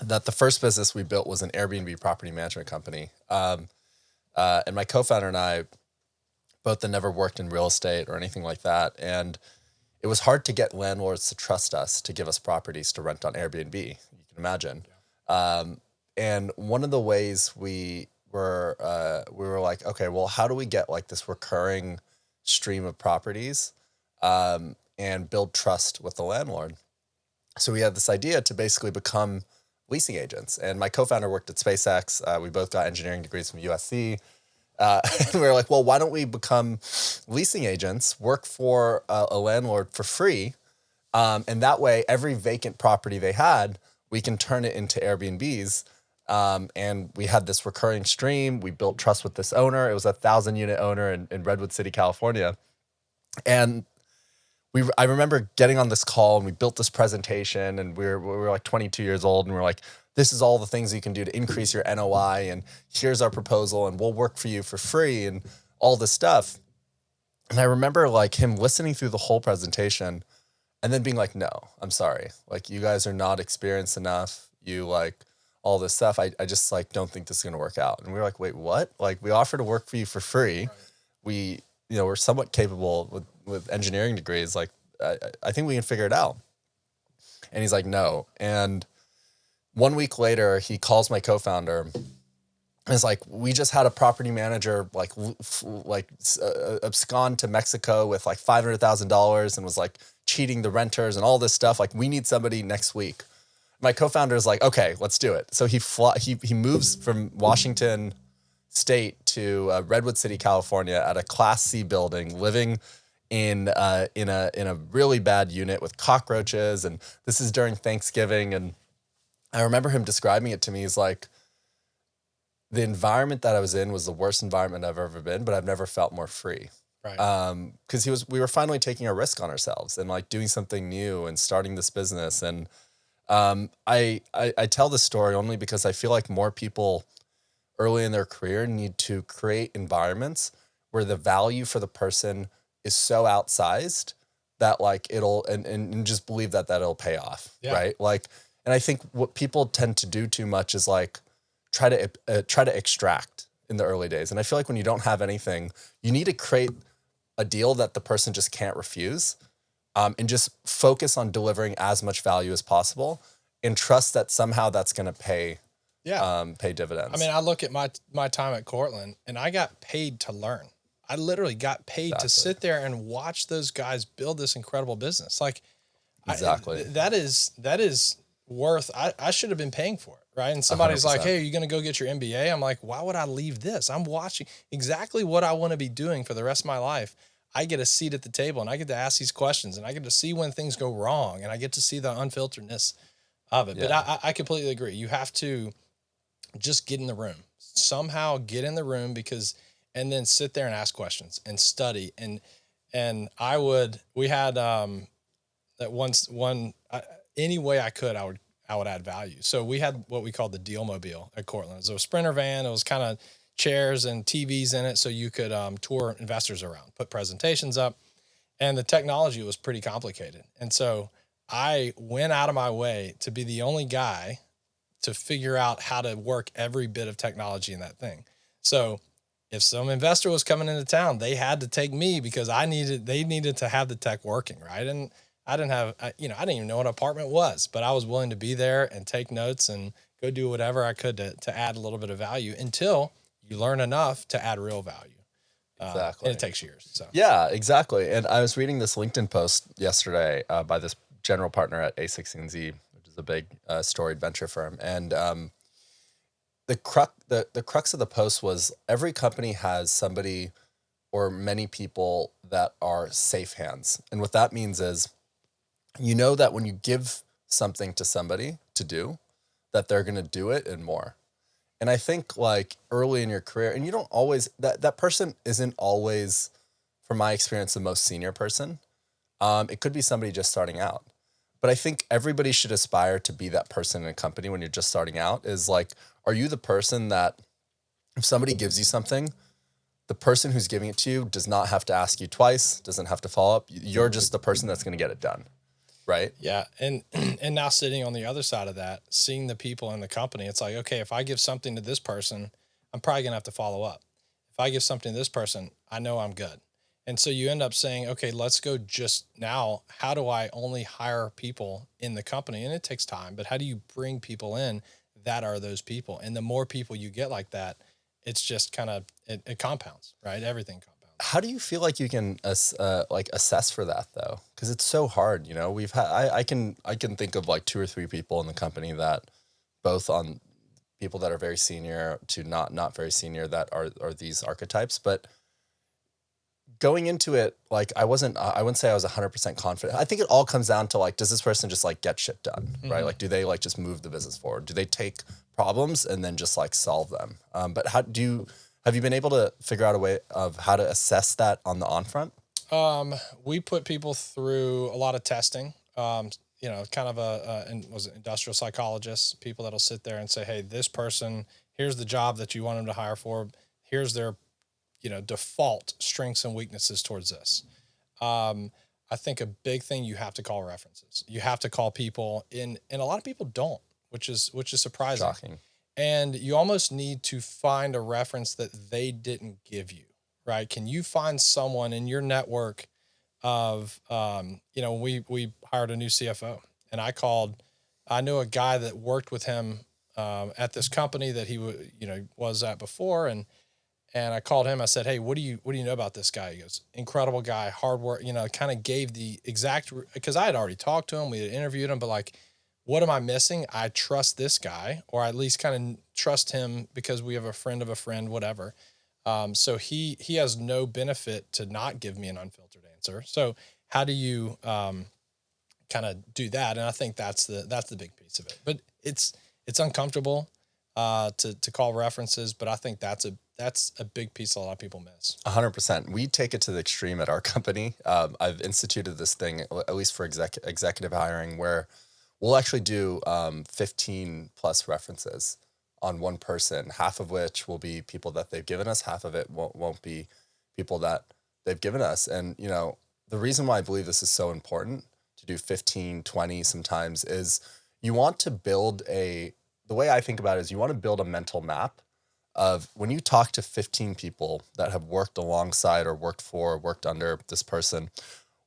that the first business we built was an Airbnb property management company. And my co-founder and I both had never worked in real estate or anything like that. And it was hard to get landlords to trust us to give us properties to rent on Airbnb. You can imagine. Yeah. And one of the ways we were like, okay, well, how do we get like this recurring stream of properties, and build trust with the landlord? So we had this idea to basically become leasing agents. And my co-founder worked at SpaceX. We both got engineering degrees from USC. And we were like, well, why don't we become leasing agents, work for a landlord for free? And that way, every vacant property they had, we can turn it into Airbnbs. And we had this recurring stream. We built trust with this owner. It was a 1,000-unit owner in Redwood City, California. And I remember getting on this call and we built this presentation, and we were like 22 years old, and we're like, this is all the things you can do to increase your NOI, and here's our proposal, and we'll work for you for free, and all this stuff. And I remember like him listening through the whole presentation and then being like, no, I'm sorry. Like, you guys are not experienced enough. You like all this stuff. I just like don't think this is going to work out. And we were like, wait, what? Like, we offer to work for you for free. Right. We're somewhat capable with engineering degrees. Like, I think we can figure it out. And he's like, no. And 1 week later, he calls my co-founder and is like, we just had a property manager abscond to Mexico with like $500,000 and was like cheating the renters and all this stuff. Like, we need somebody next week. My co-founder is like, okay, let's do it. So he moves from Washington State to Redwood City, California, at a Class C building, living in a really bad unit with cockroaches. And this is during Thanksgiving. And I remember him describing it to me. He's like, the environment that I was in was the worst environment I've ever been, but I've never felt more free. Right. Because we were finally taking a risk on ourselves and like doing something new and starting this business. And I tell this story only because I feel like more people early in their career need to create environments where the value for the person is so outsized that like and just believe that it'll pay off. Yeah. Right. Like, and I think what people tend to do too much is like try to extract in the early days. And I feel like when you don't have anything, you need to create a deal that the person just can't refuse, and just focus on delivering as much value as possible and trust that somehow that's going to pay dividends. I mean, I look at my time at Cortland and I got paid to learn. I literally got paid to sit there and watch those guys build this incredible business. Like, exactly. That is worth, I should have been paying for it. Right. And somebody's 100%. Like, hey, are you going to go get your MBA? I'm like, why would I leave this? I'm watching exactly what I want to be doing for the rest of my life. I get a seat at the table and I get to ask these questions and I get to see when things go wrong and I get to see the unfilteredness of it. Yeah. But I completely agree. You have to just get in the room, somehow get in the room and then sit there and ask questions and study. And we had, any way I could, I would add value. So we had what we called the Deal Mobile at Cortland. It was a Sprinter van. It was kind of chairs and TVs in it, so you could tour investors around, put presentations up, and the technology was pretty complicated. And so I went out of my way to be the only guy to figure out how to work every bit of technology in that thing. So if some investor was coming into town, they had to take me because they needed to have the tech working, right? And I didn't even know what an apartment was, but I was willing to be there and take notes and go do whatever I could to add a little bit of value until you learn enough to add real value. Exactly. And it takes years. So. Yeah, exactly. And I was reading this LinkedIn post yesterday by this general partner at A16Z, which is a big storied venture firm. And the crux of the post was every company has somebody or many people that are safe hands. And what that means is, you know that when you give something to somebody to do, that they're going to do it and more. And I think like early in your career, and you don't always, that person isn't always, from my experience, the most senior person. It could be somebody just starting out. But I think everybody should aspire to be that person in a company when you're just starting out, is like, are you the person that if somebody gives you something, the person who's giving it to you does not have to ask you twice, doesn't have to follow up. You're just the person that's going to get it done. Right. Yeah. And now sitting on the other side of that, seeing the people in the company, it's like, okay, if I give something to this person, I'm probably going to have to follow up. If I give something to this person, I know I'm good. And so you end up saying, okay, let's go just now. How do I only hire people in the company? And it takes time, but how do you bring people in that are those people? And the more people you get like that, it's just kind of, it compounds, right? Everything compounds. How do you feel like you can assess for that though? Because it's so hard. You know, we've had I can think of like 2 or 3 people in the company that, both on people that are very senior to not very senior, that are these archetypes. But going into it, like I wouldn't say I was 100% confident. I think it all comes down to like, does this person just like get shit done, right? Like, do they like just move the business forward? Do they take problems and then just like solve them? But have you been able to figure out a way of how to assess that on the on-front? We put people through a lot of testing, you know, kind of was it industrial psychologists, people that'll sit there and say, hey, this person, here's the job that you want them to hire for. Here's their, you know, default strengths and weaknesses towards this. I think a big thing, you have to call references. You have to call people and a lot of people don't, which is surprising. Shocking. And you almost need to find a reference that they didn't give you, right? Can you find someone in your network of, you know, we hired a new CFO, and I knew a guy that worked with him at this company that he was at before, and I called him. I said, hey, what do you know about this guy? He goes, incredible guy, hard work. You know, kind of gave the exact, because I had already talked to him, we had interviewed him, but like, what am I missing? I trust this guy, or at least kind of trust him because we have a friend of a friend, whatever. So he has no benefit to not give me an unfiltered answer. So how do you kind of do that? And I think that's the big piece of it. But it's uncomfortable to call references, but I think that's a big piece a lot of people miss. 100%. We take it to the extreme at our company. I've instituted this thing, at least for executive hiring, where we'll actually do 15 plus references on one person, half of which will be people that they've given us, half of it won't be people that they've given us. And, you know, the reason why I believe this is so important to do 15, 20 sometimes is you want to build the way I think about it is you want to build a mental map of when you talk to 15 people that have worked alongside or worked for or worked under this person,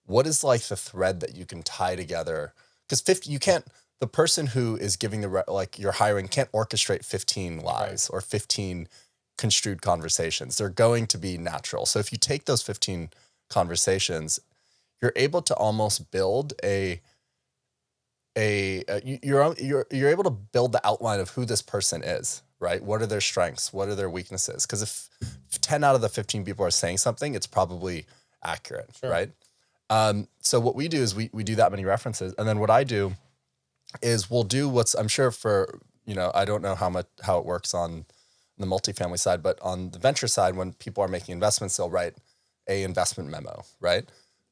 what is like the thread that you can tie together? Because you can't, the person who is giving you're hiring can't orchestrate 15 lies or 15 construed conversations. They're going to be natural. So if you take those 15 conversations, you're able to almost build you're able to build the outline of who this person is, right? What are their strengths? What are their weaknesses? Because if 10 out of the 15 people are saying something, it's probably accurate, right? So what we do is we do that many references. And then what I do is we'll do I'm sure for, you know, I don't know how it works on the multifamily side, but on the venture side, when people are making investments, they'll write a investment memo, right?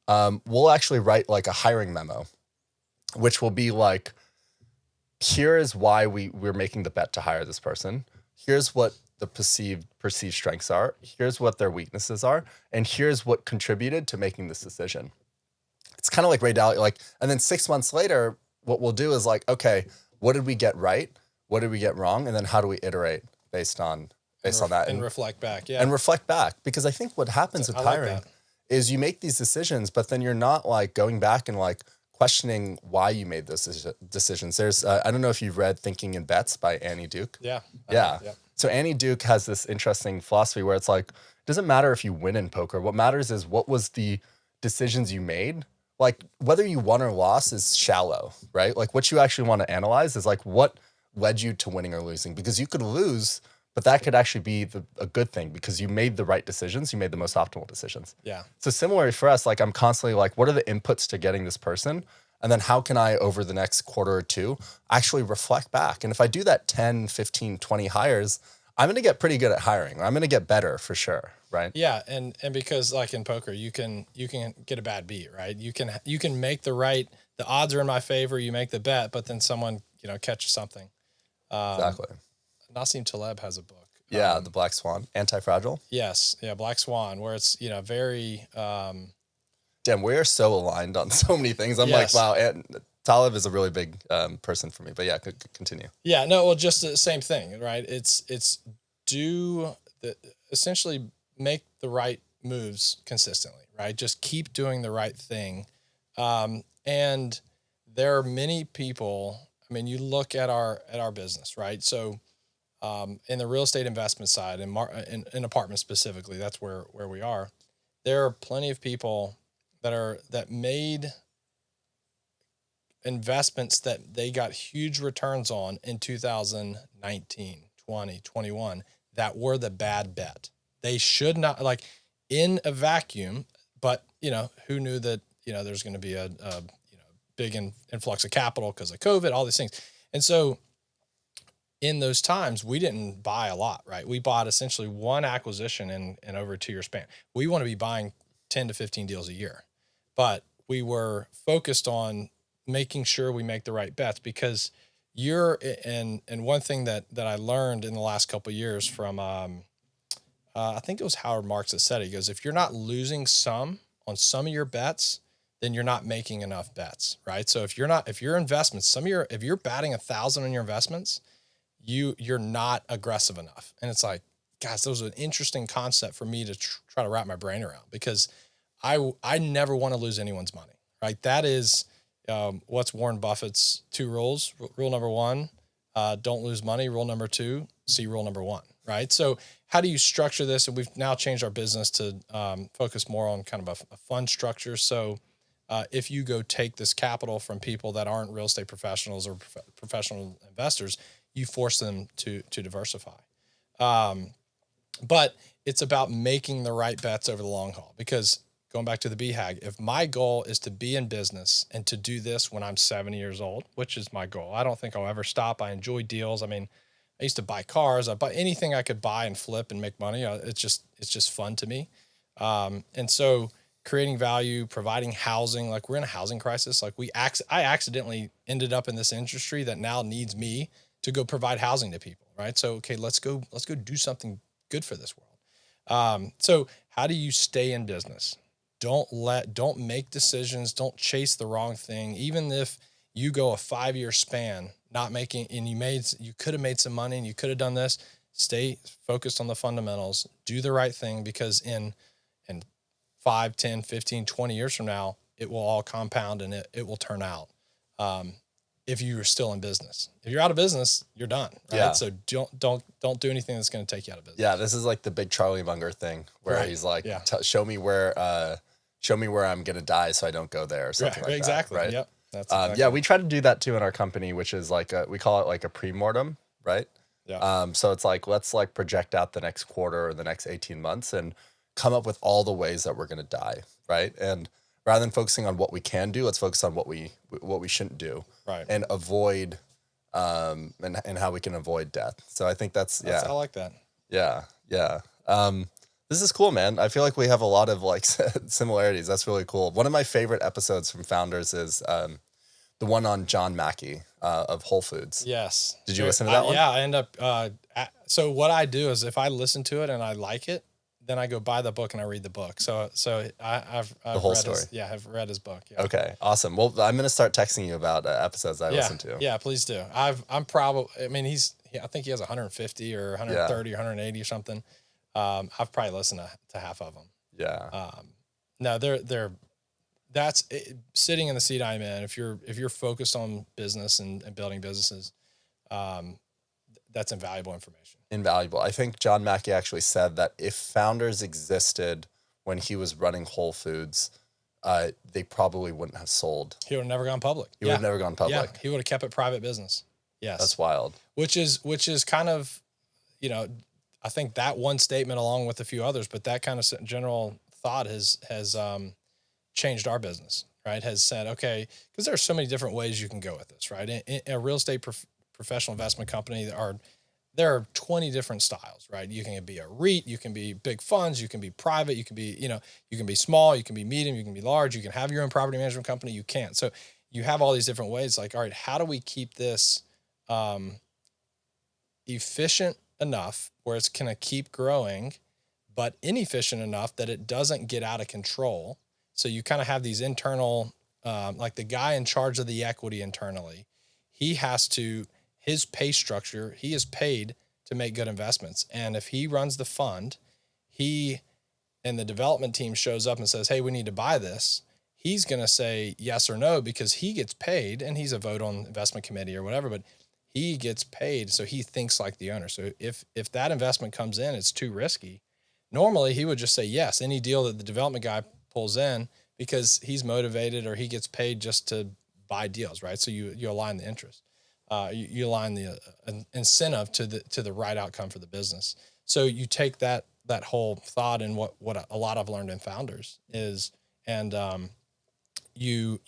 We'll actually write like a hiring memo, which will be like, here is why we're making the bet to hire this person. Here's what the perceived strengths are. Here's what their weaknesses are. And here's what contributed to making this decision. It's kind of like Ray Dalio, and then 6 months later, what we'll do is like, okay, what did we get right? What did we get wrong? And then how do we iterate based on that? And reflect back. Yeah. And reflect back. Because I think what happens with hiring is you make these decisions, but then you're not like going back and like questioning why you made those decisions. There's, I don't know if you've read Thinking in Bets by Annie Duke. Yeah. Yeah. So Annie Duke has this interesting philosophy where it's like, it doesn't matter if you win in poker. What matters is what was the decisions you made. Like whether you won or lost is shallow, right? Like what you actually want to analyze is like what led you to winning or losing, because you could lose, but that could actually be a good thing because you made the right decisions. You made the most optimal decisions. Yeah. So similarly for us, like I'm constantly like, what are the inputs to getting this person? And then how can I, over the next quarter or two, actually reflect back? And if I do that 10, 15, 20 hires, I'm going to get pretty good at hiring. I'm going to get better for sure. Right. Yeah. And because like in poker, you can get a bad beat, right? You can make the odds are in my favor. You make the bet, but then someone, catches something. Exactly. Nassim Taleb has a book. Yeah. The Black Swan, Anti-Fragile. Yes. Yeah. Black Swan, where it's, very, damn, we are so aligned on so many things. I'm Yes. like, wow. And Taleb is a really big person for me, but yeah, continue. Yeah, no, well, just the same thing, right? It's essentially make the right moves consistently, right? Just keep doing the right thing. And there are many people, I mean, you look at our business, right? So, in the real estate investment side and in apartments specifically, that's where we are. There are plenty of people that made investments that they got huge returns on in 2019, 20, 21 that were the bad bet. They should not, like, in a vacuum, but who knew that there's going to be a big influx of capital because of COVID, all these things. And so in those times, we didn't buy a lot, right? We bought essentially one acquisition in over a 2-year span. We want to be buying 10 to 15 deals a year, but we were focused on making sure we make the right bets, because and one thing that I learned in the last couple of years from, I think it was Howard Marks that said it. He goes, if you're not losing some on some of your bets, then you're not making enough bets, right? So if your investments, if you're batting 1,000 on your investments, you're not aggressive enough. And it's like, guys, that was an interesting concept for me to try to wrap my brain around, because I never want to lose anyone's money, right? That is, what's Warren Buffett's 2 rules. Rule number 1, don't lose money. Rule number 2, see rule number 1, right? So how do you structure this? And we've now changed our business to focus more on kind of a fund structure. So if you go take this capital from people that aren't real estate professionals or professional investors, you force them to diversify. But it's about making the right bets over the long haul, because going back to the BHAG, if my goal is to be in business and to do this when I'm 70 years old, which is my goal, I don't think I'll ever stop. I enjoy deals. I mean, I used to buy cars. I buy anything I could buy and flip and make money. It's just fun to me. And so creating value, providing housing, like we're in a housing crisis. Like I accidentally ended up in this industry that now needs me to go provide housing to people, right? So, okay, let's go do something good for this world. So how do you stay in business? Don't make decisions. Don't chase the wrong thing. Even if you go a 5-year span, not making, and you could have made some money and you could have done this, stay focused on the fundamentals, do the right thing, because in 5, 10, 15, 20 years from now, it will all compound and it will turn out. If you are still in business, if you're out of business, you're done. Right? Yeah. So don't do anything that's going to take you out of business. Yeah. This is like the big Charlie Munger thing where Right. he's like, Yeah. show me where I'm going to die so I don't go there or something like exactly. that. Right. Yep. That's exactly. Yeah. We try to do that too in our company, which is like, we call it like a pre-mortem. Right. Yeah. So it's like, let's like project out the next quarter or the next 18 months and come up with all the ways that we're going to die. Right. And rather than focusing on what we can do, let's focus on what we shouldn't do. Right. And avoid, and how we can avoid death. So I think that's I like that. Yeah. Yeah. This is cool, man. I feel like we have a lot of like similarities. That's really cool. One of my favorite episodes from Founders is the one on John Mackey of Whole Foods. Yes. Did you listen to that one? Yeah. I end up, so what I do is if I listen to it and I like it, then I go buy the book and I read the book. So I've The whole read story. I've read his book. Yeah. Okay. Awesome. Well, I'm going to start texting you about episodes I listen to. Yeah, please do. I'm probably, I mean, I think he has 150 or 130 or 180 or something. I've probably listened to half of them. Yeah. No, that's it, sitting in the seat I'm in. If you're focused on business and building businesses, that's invaluable information. Invaluable. I think John Mackey actually said that if Founders existed when he was running Whole Foods, they probably wouldn't have sold. He would have never gone public. He would have never gone public. Yeah, he would have kept it private business. Yes. That's wild. Which is kind of, I think that one statement along with a few others, but that kind of general thought has changed our business, right, has said, okay, because there are so many different ways you can go with this, right? In a real estate professional investment company, there are 20 different styles, right? You can be a REIT, you can be big funds, you can be private, you can be, you can be small, you can be medium, you can be large, you can have your own property management company, you can't. So you have all these different ways. Like, all right, how do we keep this efficient enough where it's going to keep growing, but inefficient enough that it doesn't get out of control? So you kind of have these internal, like the guy in charge of the equity internally, his pay structure, he is paid to make good investments. And if he runs the fund, and the development team shows up and says, hey, we need to buy this, he's going to say yes or no because he gets paid, and he's a vote on investment committee or whatever, but he gets paid. So he thinks like the owner. So if that investment comes in, it's too risky. Normally he would just say yes, any deal that the development guy pulls in, because he's motivated or he gets paid just to buy deals, right? So you align the interest. You align the incentive to the right outcome for the business. So you take that whole thought, and what a lot I've learned in founders is, and you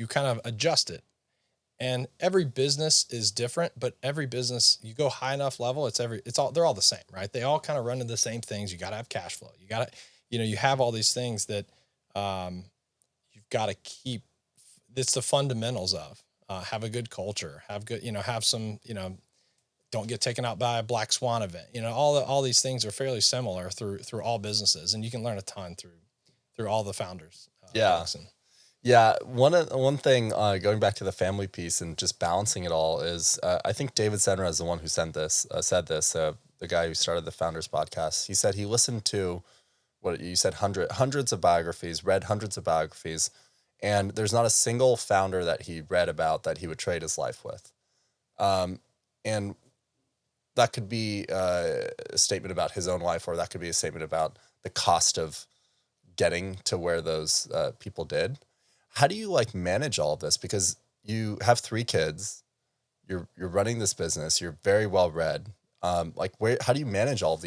kind of adjust it. And every business is different, but every business, you go high enough level, they're all the same, right? They all kind of run into the same things. You got to have cash flow. You got to, you have all these things that you've got to keep. It's the fundamentals of. Have a good culture, have some, don't get taken out by a black swan event. All these things are fairly similar through all businesses, and you can learn a ton through all the founders. Yeah. One thing, going back to the family piece and just balancing it all is, I think David Senra is the one who said this, the guy who started the Founders podcast. He said he listened to what you said, hundreds of biographies, read hundreds of biographies, and there's not a single founder that he read about that he would trade his life with. And that could be a statement about his own life, or that could be a statement about the cost of getting to where those people did. How do you manage all of this? Because you have 3 kids, you're running this business, you're very well read. How do you manage all of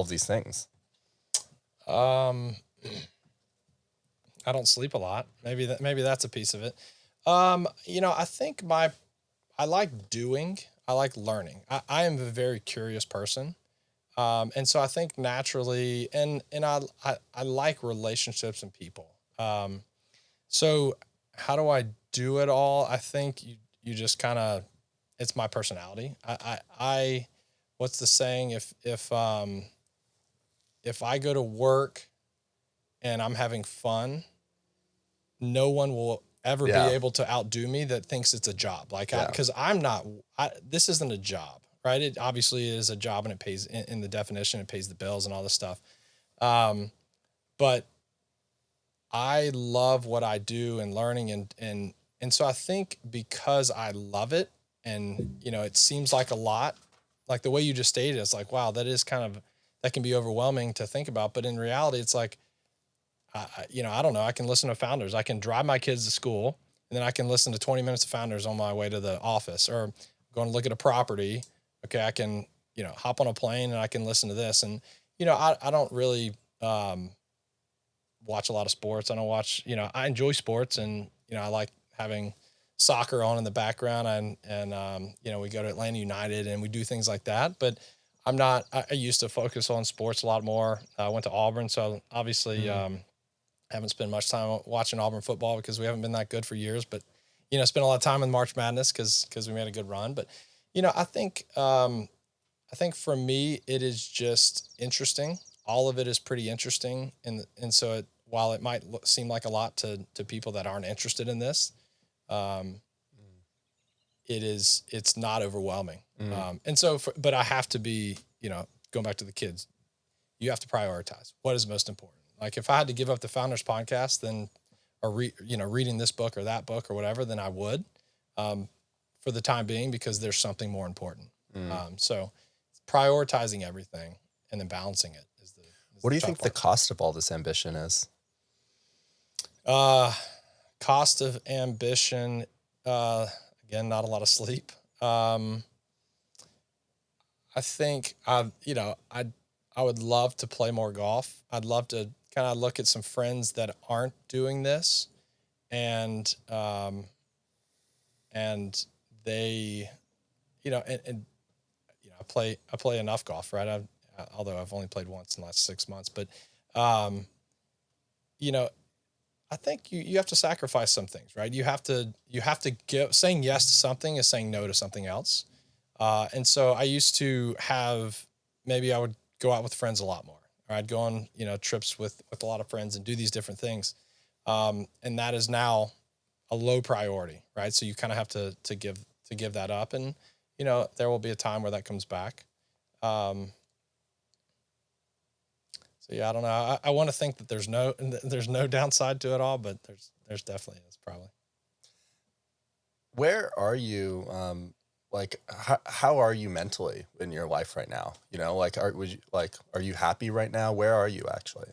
these things? I don't sleep a lot. Maybe that's a piece of it. I think I like doing, I like learning. I am a very curious person. And so I think naturally, and I like relationships and people. So how do I do it all? I think you just kind of, it's my personality. I what's the saying? If I go to work and I'm having fun, no one will ever be able to outdo me that thinks it's a job. Because this isn't a job, right? It obviously is a job, and it pays in the definition, it pays the bills and all this stuff. But I love what I do and learning. And so I think because I love it, and, it seems like a lot, like the way you just stated, it's like, wow, that can be overwhelming to think about. But in reality, it's like, I don't know. I can listen to founders. I can drive my kids to school, and then I can listen to 20 minutes of founders on my way to the office, or going to look at a property. Okay. I can, hop on a plane and I can listen to this. And, I don't really, watch a lot of sports. I don't watch, I enjoy sports, and, I like having soccer on in the background, and we go to Atlanta United and we do things like that, but I used to focus on sports a lot more. I went to Auburn. So obviously, haven't spent much time watching Auburn football because we haven't been that good for years, but, spent a lot of time in March Madness because we made a good run. But, I think for me, it is just interesting. All of it is pretty interesting. And so while it might seem like a lot to people that aren't interested in this, it's not overwhelming. And so, but I have to be, going back to the kids, you have to prioritize what is most important. Like if I had to give up the Founders podcast, then, or reading this book or that book or whatever, then I would, for the time being, because there's something more important. So prioritizing everything and then balancing it is the. What do you think the cost of all this ambition is? Cost of ambition, again, not a lot of sleep. I think I would love to play more golf. I'd love to kind of look at some friends that aren't doing this and they, and I play enough golf, right? Although I've only played once in the last 6 months, but, I think you have to sacrifice some things, right? You have to give, saying yes to something is saying no to something else. And so I used to maybe I would go out with friends a lot more, or I'd go on, trips with a lot of friends and do these different things. And that is now a low priority, right? So you kind of have to give that up, and, there will be a time where that comes back. So yeah, I don't know. I want to think that there's no downside to it all, but there's definitely is probably. Where are you? How are you mentally in your life right now? Are you happy right now? Where are you actually?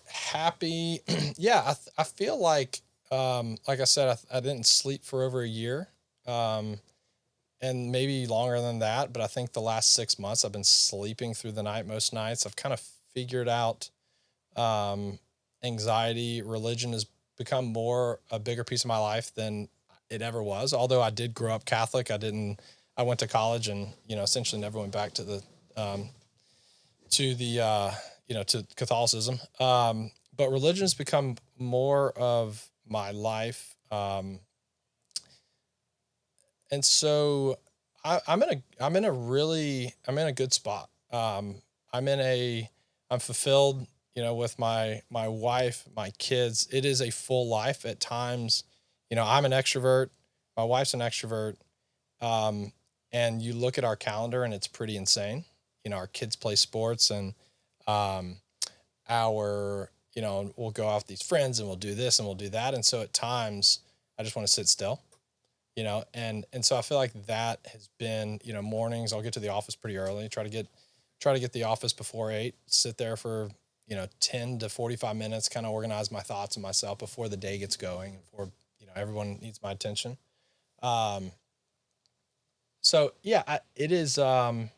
Happy. Yeah. I feel like I said, I didn't sleep for over a year. And maybe longer than that, but I think the last 6 months I've been sleeping through the night most nights. I've kind of figured out anxiety. Religion has become a bigger piece of my life than it ever was. Although I did grow up Catholic, I went to college and, essentially never went back to Catholicism. But religion has become more of my life. And so I'm in a good spot. I'm fulfilled, with my wife, my kids. It is a full life at times. I'm an extrovert. My wife's an extrovert. And you look at our calendar and it's pretty insane. Our kids play sports, and, we'll go out with these friends and we'll do this and we'll do that. And so at times I just want to sit still. And so I feel like that has been, mornings, I'll get to the office pretty early, try to get the office before 8, sit there for, 10 to 45 minutes, kind of organize my thoughts and myself before the day gets going, before, everyone needs my attention. So yeah, it is, it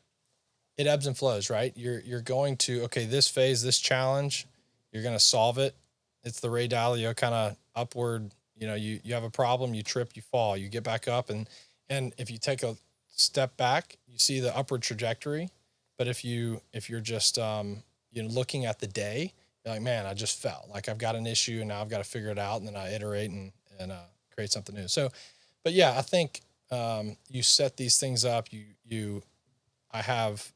ebbs and flows, right? You're going to, okay, this phase, this challenge, you're going to solve it. It's the Ray Dalio kind of upward. You have a problem, you trip, you fall, you get back up. And if you take a step back, you see the upward trajectory. But if you're just, looking at the day, you're like, man, I just fell. Like I've got an issue and now I've got to figure it out. And then I iterate and create something new. So, but yeah, I think, you set these things up, I have,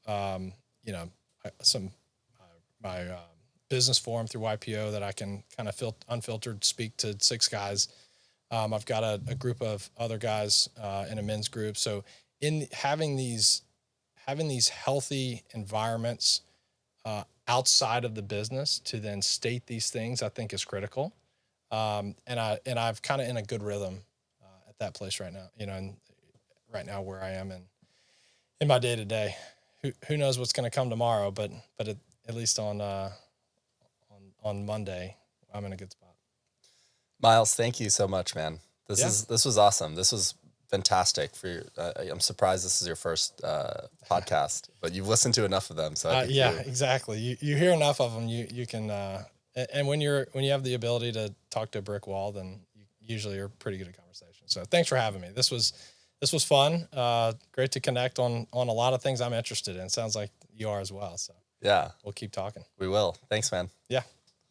my business forum through YPO that I can kind of unfiltered speak to 6 guys. I've got a group of other guys in a men's group. So in having these healthy environments outside of the business to then state these things, I think is critical. And I've kind of in a good rhythm at that place right now, and right now where I am in my day to day. Who knows what's going to come tomorrow, but at least on Monday, I'm in a good spot. Myles, thank you so much, man. This was awesome. This was fantastic for your, I'm surprised this is your first podcast, but you've listened to enough of them. So exactly. You hear enough of them, you can, and when you have the ability to talk to a brick wall, then you usually are pretty good at conversation. So thanks for having me. This was fun. Great to connect on a lot of things I'm interested in. Sounds like you are as well. So yeah, we'll keep talking. We will. Thanks, man. Yeah.